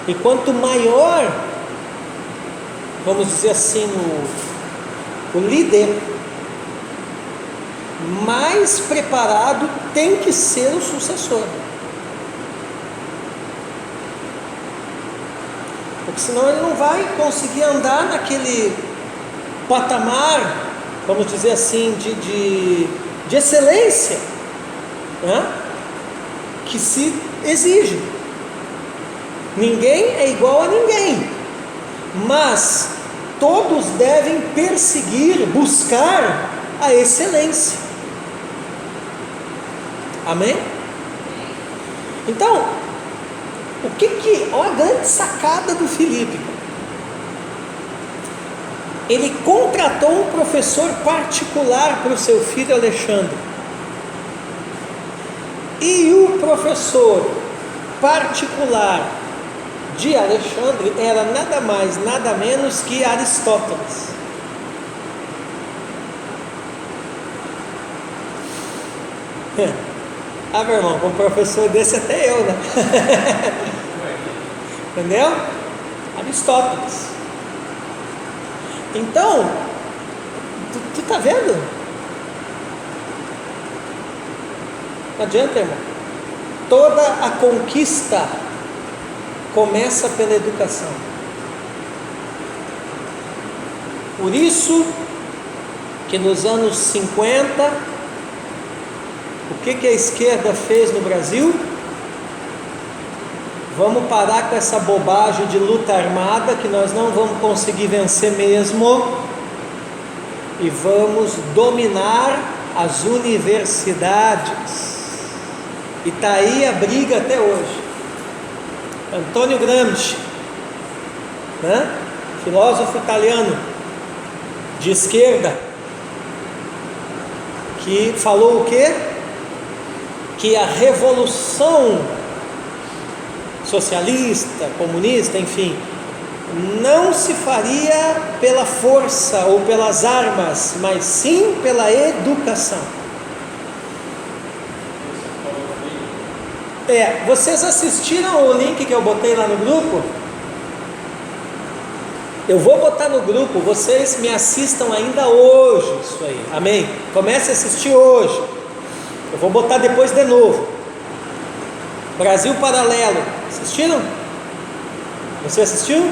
E quanto maior, vamos dizer assim, o líder, mais preparado tem que ser o sucessor. Porque senão ele não vai conseguir andar naquele patamar, vamos dizer assim, de excelência, né? Que se exige. Ninguém é igual a ninguém, mas todos devem perseguir, buscar a excelência. Amém? Então, olha a grande sacada do Filipe. Ele contratou um professor particular para o seu filho Alexandre. E o professor particular de Alexandre era nada mais, nada menos que Aristóteles. Ah, meu irmão, com um professor desse até eu, né? Entendeu? Aristóteles. Então, tu tá vendo? Não adianta, irmão. Toda a conquista começa pela educação. Por isso que nos anos 50, o que a esquerda fez no Brasil? Vamos parar com essa bobagem de luta armada, que nós não vamos conseguir vencer mesmo, e vamos dominar as universidades. E está aí a briga até hoje. Antônio Gramsci, né? Filósofo italiano de esquerda, que falou o quê? Que a revolução socialista, comunista, enfim, não se faria pela força ou pelas armas, mas sim pela educação. Vocês assistiram o link que eu botei lá no grupo? Eu vou botar no grupo, vocês me assistam ainda hoje, isso aí, amém? Comece a assistir hoje, eu vou botar depois de novo. Brasil Paralelo, assistiram? Você assistiu?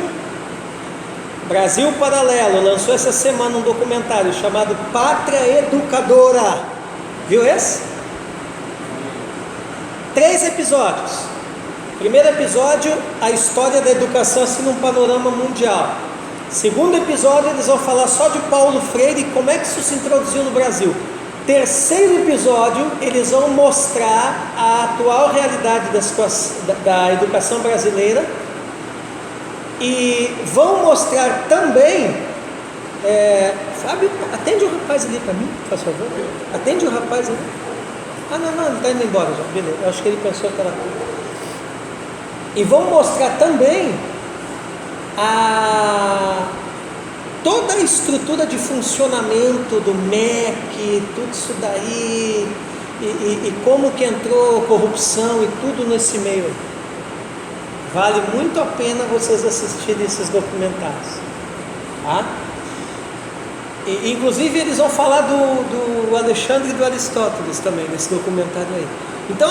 Brasil Paralelo lançou essa semana um documentário chamado Pátria Educadora. Viu esse? 3 episódios. Primeiro episódio, a história da educação assim num panorama mundial. Segundo episódio, eles vão falar só de Paulo Freire e como é que isso se introduziu no Brasil. Terceiro episódio, eles vão mostrar a atual realidade da educação brasileira e vão mostrar também, Fábio, atende o rapaz ali para mim, por favor. Atende o rapaz ali. Ah, não, ele está indo embora já, beleza. Eu acho que ele pensou que era tudo. E vão mostrar também toda a estrutura de funcionamento do MEC, tudo isso daí, e como que entrou corrupção e tudo nesse meio. Vale muito a pena vocês assistirem esses documentários, tá? E, inclusive eles vão falar do Alexandre e do Aristóteles também nesse documentário aí. Então,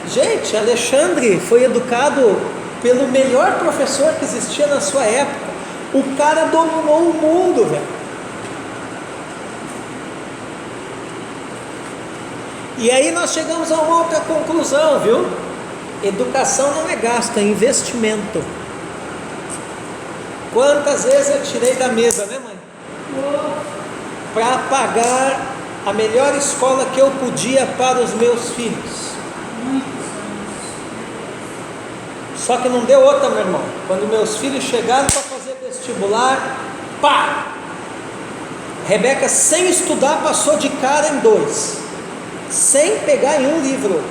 gente, Alexandre foi educado pelo melhor professor que existia na sua época. O cara dominou o mundo, velho. E aí nós chegamos a uma outra conclusão, viu? Educação não é gasto, é investimento. Quantas vezes eu tirei da mesa, né, mãe? Para pagar a melhor escola que eu podia para os meus filhos. Só que não deu outra, meu irmão. Quando meus filhos chegaram para fazer vestibular, pá! Rebeca, sem estudar, passou de cara em 2, sem pegar em um livro.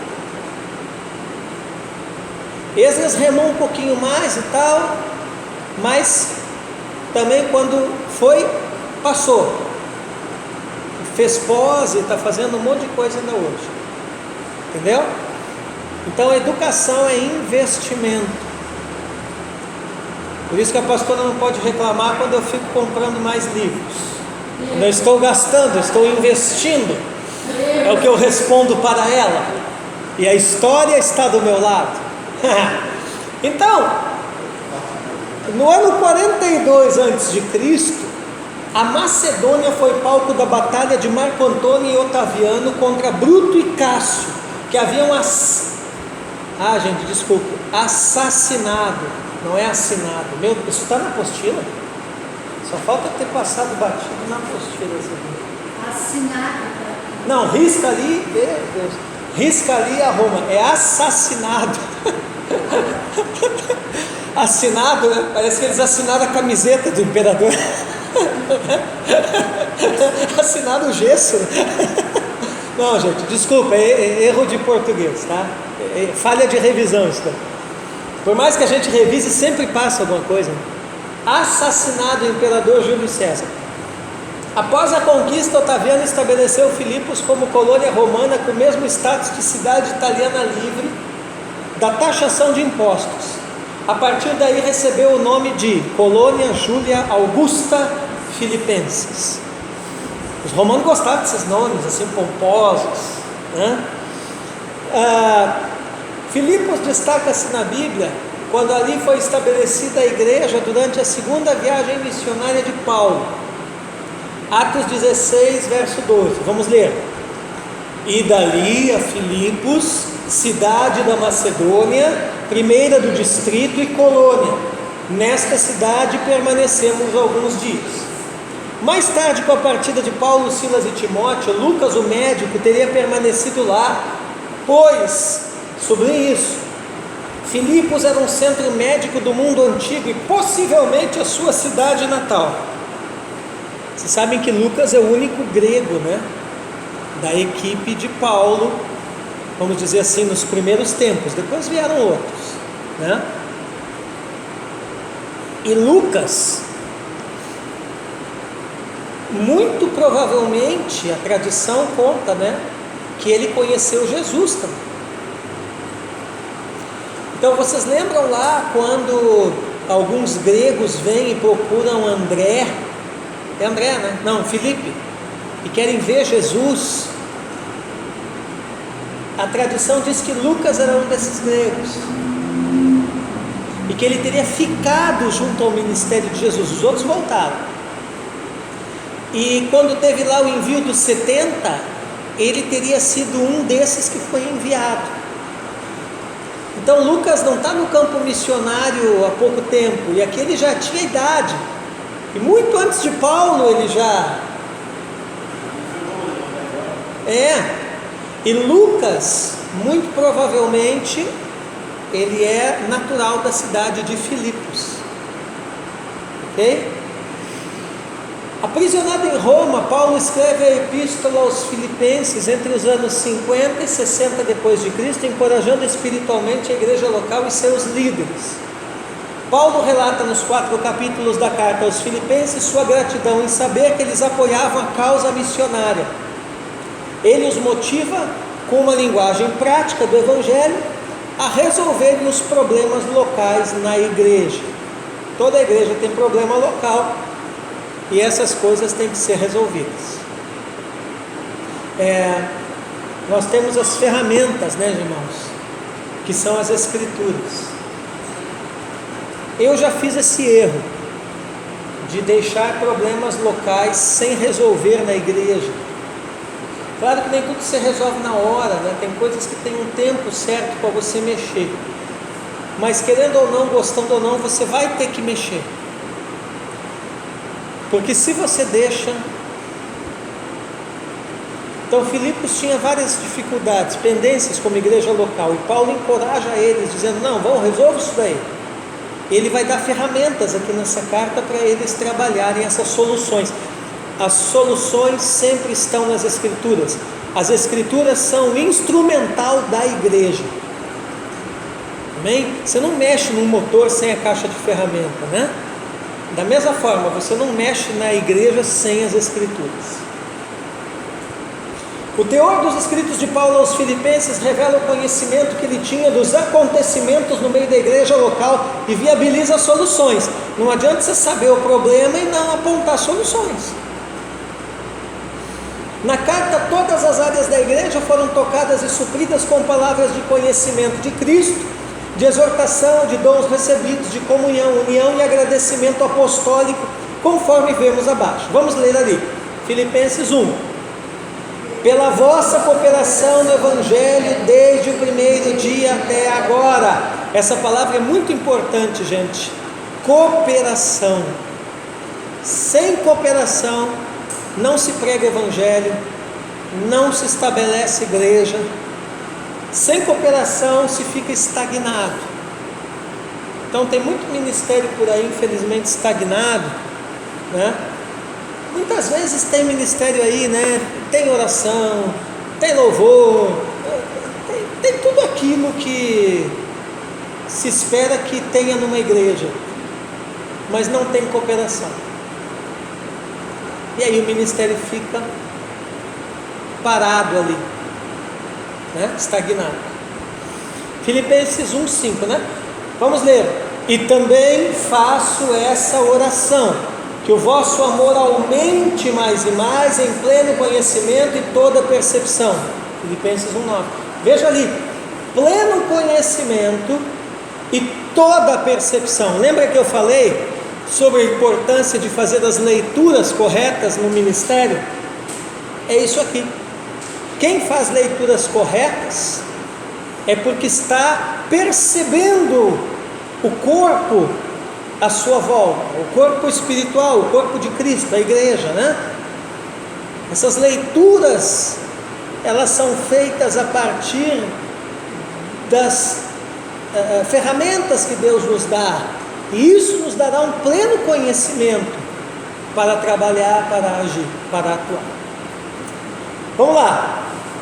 Esdras remou um pouquinho mais e tal, mas também quando foi, passou. Fez pós e está fazendo um monte de coisa ainda hoje. Entendeu? Então a educação é investimento. Por isso que a pastora não pode reclamar quando eu fico comprando mais livros. Quando eu estou gastando, eu estou investindo. É o que eu respondo para ela. E a história está do meu lado. Então, no ano 42 a.C., a Macedônia foi palco da batalha de Marco Antônio e Otaviano contra Bruto e Cássio, que haviam assassinado, não é assinado. Meu, isso está na apostila? Só falta ter passado batido na apostila. Assinado. Não, risca ali, meu Deus, risca ali a Roma, é assassinado. Assinado, né? Parece que eles assinaram a camiseta do imperador. Assinado o gesso. Não, gente, desculpa, é erro de português, tá? É falha de revisão isso daí. Por mais que a gente revise, sempre passa alguma coisa, né? Assassinado o imperador Júlio César. Após a conquista, Otaviano estabeleceu Filipos como colônia romana com o mesmo status de cidade italiana livre da taxação de impostos. A partir daí recebeu o nome de Colônia Júlia Augusta Filipenses. Os romanos gostavam desses nomes assim pomposos, né? Filipos destaca-se na Bíblia quando ali foi estabelecida a igreja durante a segunda viagem missionária de Paulo. Atos 16, verso 12. Vamos ler. E dali a Filipos, cidade da Macedônia, primeira do distrito e colônia. Nesta cidade permanecemos alguns dias. Mais tarde, com a partida de Paulo, Silas e Timóteo, Lucas, o médico, teria permanecido lá, pois, sobre isso, Filipos era um centro médico do mundo antigo e possivelmente a sua cidade natal. Vocês sabem que Lucas é o único grego, né, da equipe de Paulo, vamos dizer assim, nos primeiros tempos. Depois vieram outros, né? E Lucas, muito provavelmente, a tradição conta, né, que ele conheceu Jesus também. Então vocês lembram lá quando alguns gregos vêm e procuram André, é André, né? Não, Filipe, e querem ver Jesus. A tradição diz que Lucas era um desses gregos e que ele teria ficado junto ao ministério de Jesus. Os outros voltaram. E quando teve lá o envio dos 70, ele teria sido um desses que foi enviado. Então Lucas não está no campo missionário há pouco tempo, e aqui ele já tinha idade, e muito antes de Paulo ele já... E Lucas, muito provavelmente, ele é natural da cidade de Filipos. Ok? Aprisionado em Roma, Paulo escreve a epístola aos Filipenses entre os anos 50 e 60 depois de Cristo, encorajando espiritualmente a igreja local e seus líderes. Paulo relata nos 4 capítulos da carta aos Filipenses sua gratidão em saber que eles apoiavam a causa missionária. Ele os motiva, com uma linguagem prática do Evangelho, a resolverem os problemas locais na igreja. Toda igreja tem problema local e essas coisas têm que ser resolvidas. Nós temos as ferramentas, né, irmãos, que são as Escrituras. Eu já fiz esse erro de deixar problemas locais sem resolver na igreja. Claro que nem tudo se resolve na hora, né? Tem coisas que tem um tempo certo para você mexer, mas querendo ou não, gostando ou não, você vai ter que mexer, porque se você deixa... Então Filipos tinha várias dificuldades, pendências como igreja local, e Paulo encoraja eles, dizendo, não, vão, resolve isso daí. Ele vai dar ferramentas aqui nessa carta para eles trabalharem essas soluções. As soluções sempre estão nas Escrituras. As Escrituras são o instrumental da igreja. Amém? Você não mexe num motor sem a caixa de ferramenta, né? Da mesma forma, você não mexe na igreja sem as Escrituras. O teor dos escritos de Paulo aos Filipenses revela o conhecimento que ele tinha dos acontecimentos no meio da igreja local e viabiliza soluções. Não adianta você saber o problema e não apontar soluções. Na carta, todas as áreas da igreja foram tocadas e supridas com palavras de conhecimento de Cristo, de exortação, de dons recebidos, de comunhão, união e agradecimento apostólico, conforme vemos abaixo. Vamos ler ali, Filipenses 1. Pela vossa cooperação no Evangelho desde o primeiro dia até agora. Essa palavra é muito importante, gente. Cooperação. Sem cooperação não se prega Evangelho, não se estabelece igreja. Sem cooperação se fica estagnado. Então tem muito ministério por aí, infelizmente, estagnado, né? Muitas vezes tem ministério aí, né? Tem oração, tem louvor, tem tudo aquilo que se espera que tenha numa igreja, mas não tem cooperação. E aí o ministério fica parado ali, né? Estagnado. Filipenses 1:5, né? Vamos ler. E também faço essa oração, que o vosso amor aumente mais e mais em pleno conhecimento e toda percepção. Filipenses 1:9. Veja ali, pleno conhecimento e toda percepção. Lembra que eu falei sobre a importância de fazer as leituras corretas no ministério? É isso aqui. Quem faz leituras corretas é porque está percebendo o corpo à sua volta, o corpo espiritual, o corpo de Cristo, a igreja, né? Essas leituras, elas são feitas a partir das ferramentas que Deus nos dá, e isso nos dará um pleno conhecimento para trabalhar, para agir, para atuar. Vamos lá.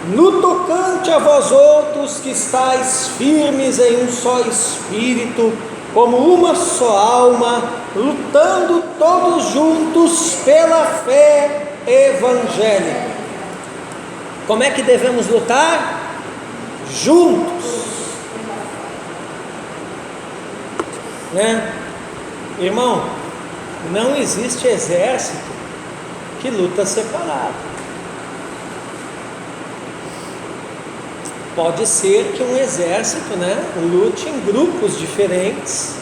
No tocante a vós outros que estáis firmes em um só espírito, como uma só alma, lutando todos juntos pela fé evangélica. Como é que devemos lutar? Juntos, né? Irmão, não existe exército que luta separado. Pode ser que um exército, né, lute em grupos diferentes,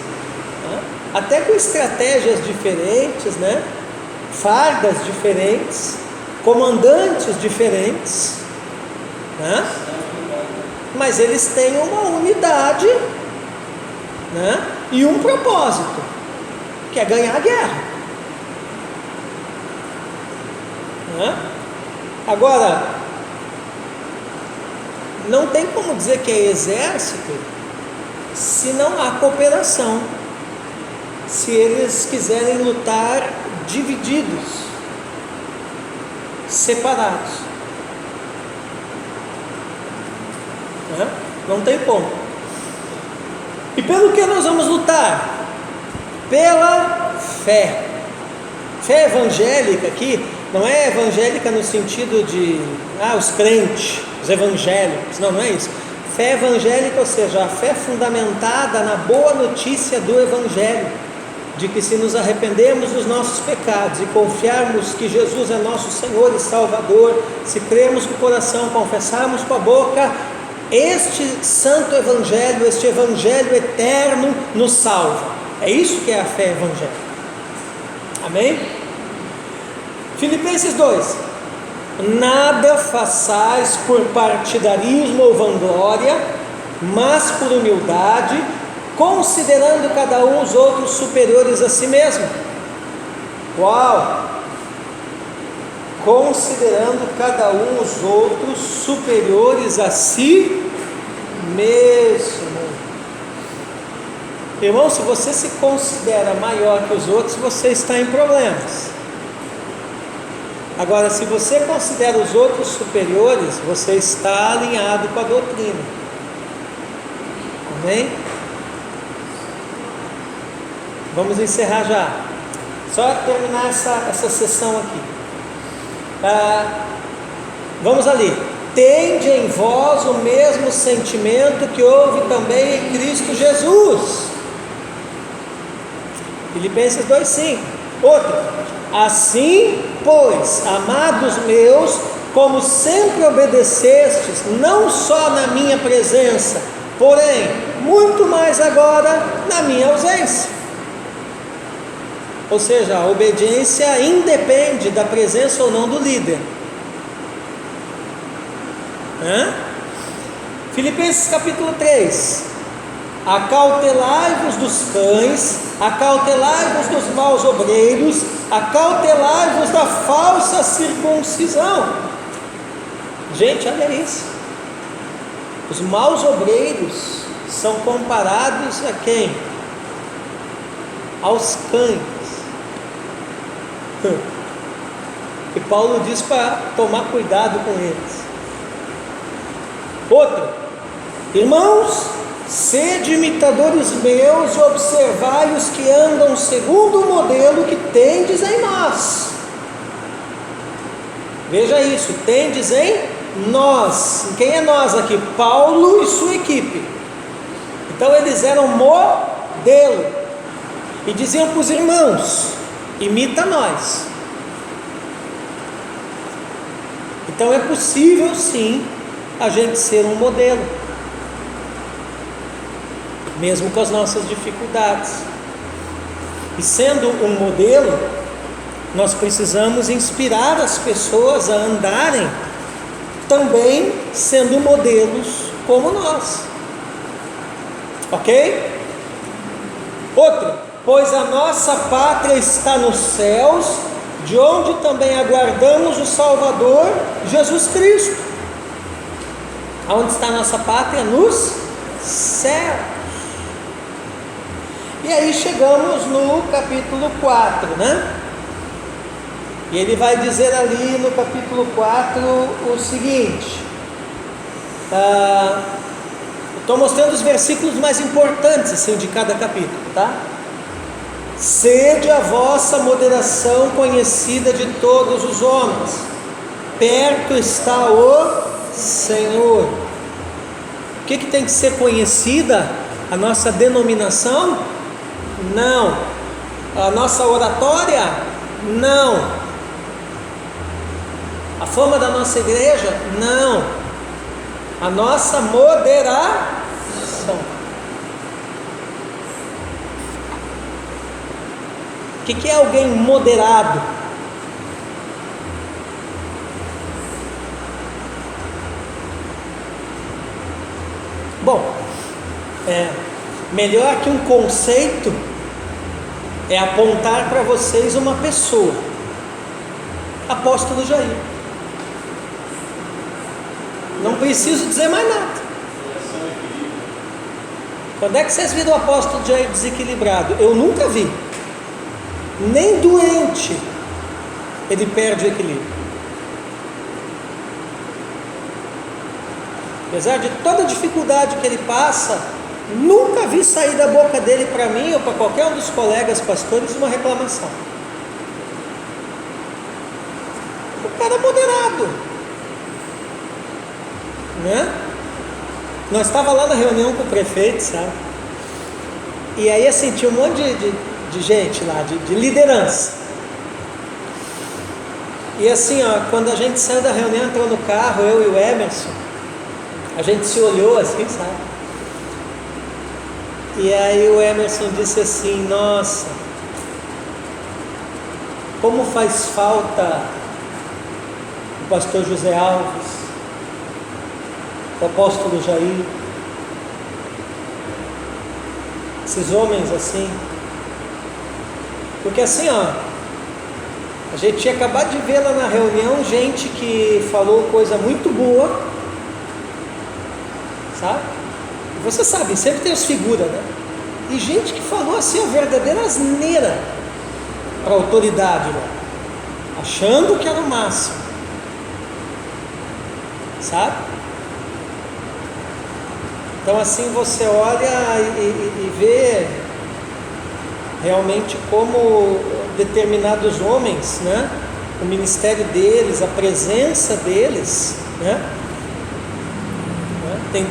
né, até com estratégias diferentes, né, fardas diferentes, comandantes diferentes, né, mas eles têm uma unidade, né, e um propósito, que é ganhar a guerra, né? Agora, não tem como dizer que é exército se não há cooperação, se eles quiserem lutar divididos, separados, né? Não tem como. E pelo que nós vamos lutar? pela fé. Fé evangélica aqui não é evangélica no sentido de os crentes, os evangélicos, não é isso. Fé evangélica, ou seja, a fé fundamentada na boa notícia do Evangelho, de que se nos arrependermos dos nossos pecados e confiarmos que Jesus é nosso Senhor e Salvador, se crermos com o coração, confessarmos com a boca, este santo Evangelho, este Evangelho eterno nos salva. É isso que é a fé evangélica. Amém? Filipenses 2: nada façais por partidarismo ou vanglória, mas por humildade, considerando cada um os outros superiores a si mesmo. Uau! Considerando cada um os outros superiores a si mesmo. Irmão, se você se considera maior que os outros, você está em problemas. Agora, se você considera os outros superiores, você está alinhado com a doutrina. Amém? Vamos encerrar já. Só terminar essa sessão aqui. Vamos ali. Tende em vós o mesmo sentimento que houve também em Cristo Jesus. Filipenses 2:5. Outro. Assim, pois, amados meus, como sempre obedecestes, não só na minha presença, porém, muito mais agora na minha ausência. Ou seja, a obediência independe da presença ou não do líder. Filipenses capítulo 3: acautelai-vos dos cães, acautelai-vos dos maus obreiros, acautelai-vos da falsa circuncisão. Gente, olha isso. Os maus obreiros são comparados a quem? Aos cães. E Paulo diz para tomar cuidado com eles. Outro: irmãos, sede imitadores meus e observai os que andam segundo o modelo que tendes em nós. Veja isso, tendes em nós. Quem é nós aqui? Paulo e sua equipe. Então eles eram modelo e diziam para os irmãos: imita nós. Então é possível sim a gente ser um modelo, mesmo com as nossas dificuldades. E sendo um modelo, nós precisamos inspirar as pessoas a andarem também sendo modelos como nós. Ok? Outro: pois a nossa pátria está nos céus, de onde também aguardamos o Salvador, Jesus Cristo. Aonde está a nossa pátria? Nos céus. E aí chegamos no capítulo 4, né? E ele vai dizer ali no capítulo 4 o seguinte. Estou mostrando os versículos mais importantes assim, de cada capítulo, tá? Sede a vossa moderação conhecida de todos os homens, perto está o Senhor. O que tem que ser conhecida? A nossa denominação? Não. A nossa oratória? Não. A fama da nossa igreja? Não. A nossa moderação. O que é alguém moderado? Bom, melhor que um conceito é apontar para vocês uma pessoa. Apóstolo Jair. Não preciso dizer mais nada. Quando é que vocês viram o apóstolo Jair desequilibrado? Eu nunca vi. Nem doente ele perde o equilíbrio. Apesar de toda a dificuldade que ele passa, Nunca vi sair da boca dele para mim ou para qualquer um dos colegas pastores uma reclamação. O cara é moderado, né? Nós estávamos lá na reunião com o prefeito, sabe? E aí assim, tinha um monte de gente lá, de liderança. E assim, ó, quando a gente saiu da reunião, entrou no carro, eu e o Emerson, a gente se olhou assim, sabe? E aí o Emerson disse assim: nossa, como faz falta o pastor José Alves, o apóstolo Jair, esses homens assim. Porque assim, ó, a gente tinha acabado de ver lá na reunião gente que falou coisa muito boa, sabe? E você sabe, sempre tem as figuras, né? E gente que falou assim a verdadeira asneira para a autoridade, né? Achando que era o máximo, sabe? Então assim você olha e vê realmente como determinados homens, né? O ministério deles, a presença deles, né?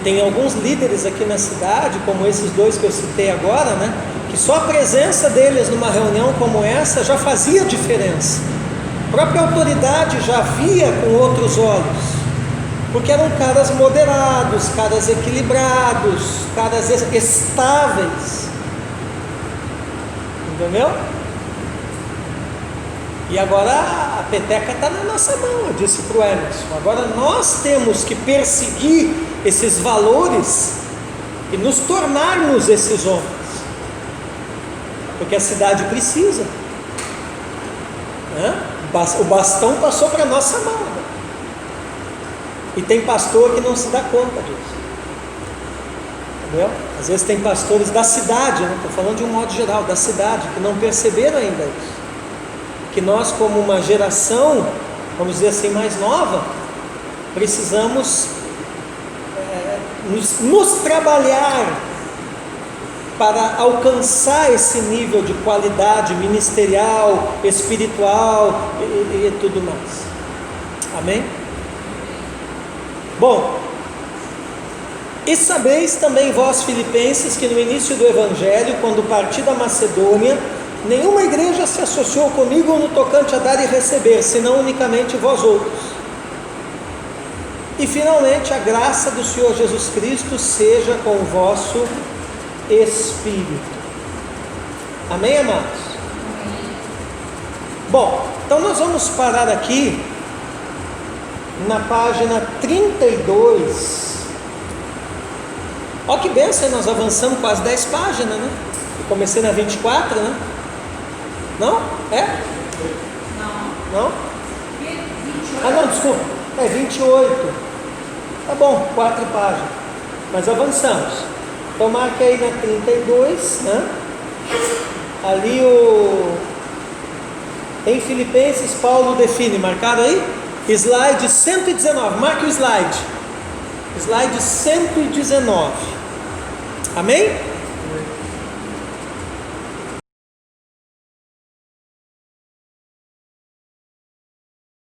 Tem alguns líderes aqui na cidade, como esses dois que eu citei agora, né? Que só a presença deles numa reunião como essa já fazia diferença. A própria autoridade já via com outros olhos, porque eram caras moderados, caras equilibrados, caras estáveis, entendeu? E agora a peteca está na nossa mão, eu disse para o Emerson. Agora nós temos que perseguir esses valores e nos tornarmos esses homens, porque a cidade precisa, né? O bastão passou para a nossa mão, né? E tem pastor que não se dá conta disso, entendeu? Às vezes tem pastores da cidade, não estou falando de um modo geral, da cidade, que não perceberam ainda isso, que nós como uma geração, vamos dizer assim, mais nova, precisamos nos trabalhar para alcançar esse nível de qualidade ministerial, espiritual e tudo mais. Amém? Bom, e sabeis também vós, filipenses, que no início do Evangelho, quando parti da Macedônia, nenhuma igreja se associou comigo no tocante a dar e receber, senão unicamente vós outros. E finalmente a graça do Senhor Jesus Cristo seja com o vosso espírito. Amém, amados? Amém. Bom, então nós vamos parar aqui na página 32. Olha que bênção, nós avançamos quase 10 páginas, né? Eu comecei na 24, né? Não? É? Não? Ah, não, desculpa. É 28. Tá bom, 4 páginas. Mas avançamos. Então marque aí na 32, né? Ali em Filipenses, Paulo define, marcado aí? Slide 119, marque o slide. Slide 119. Amém?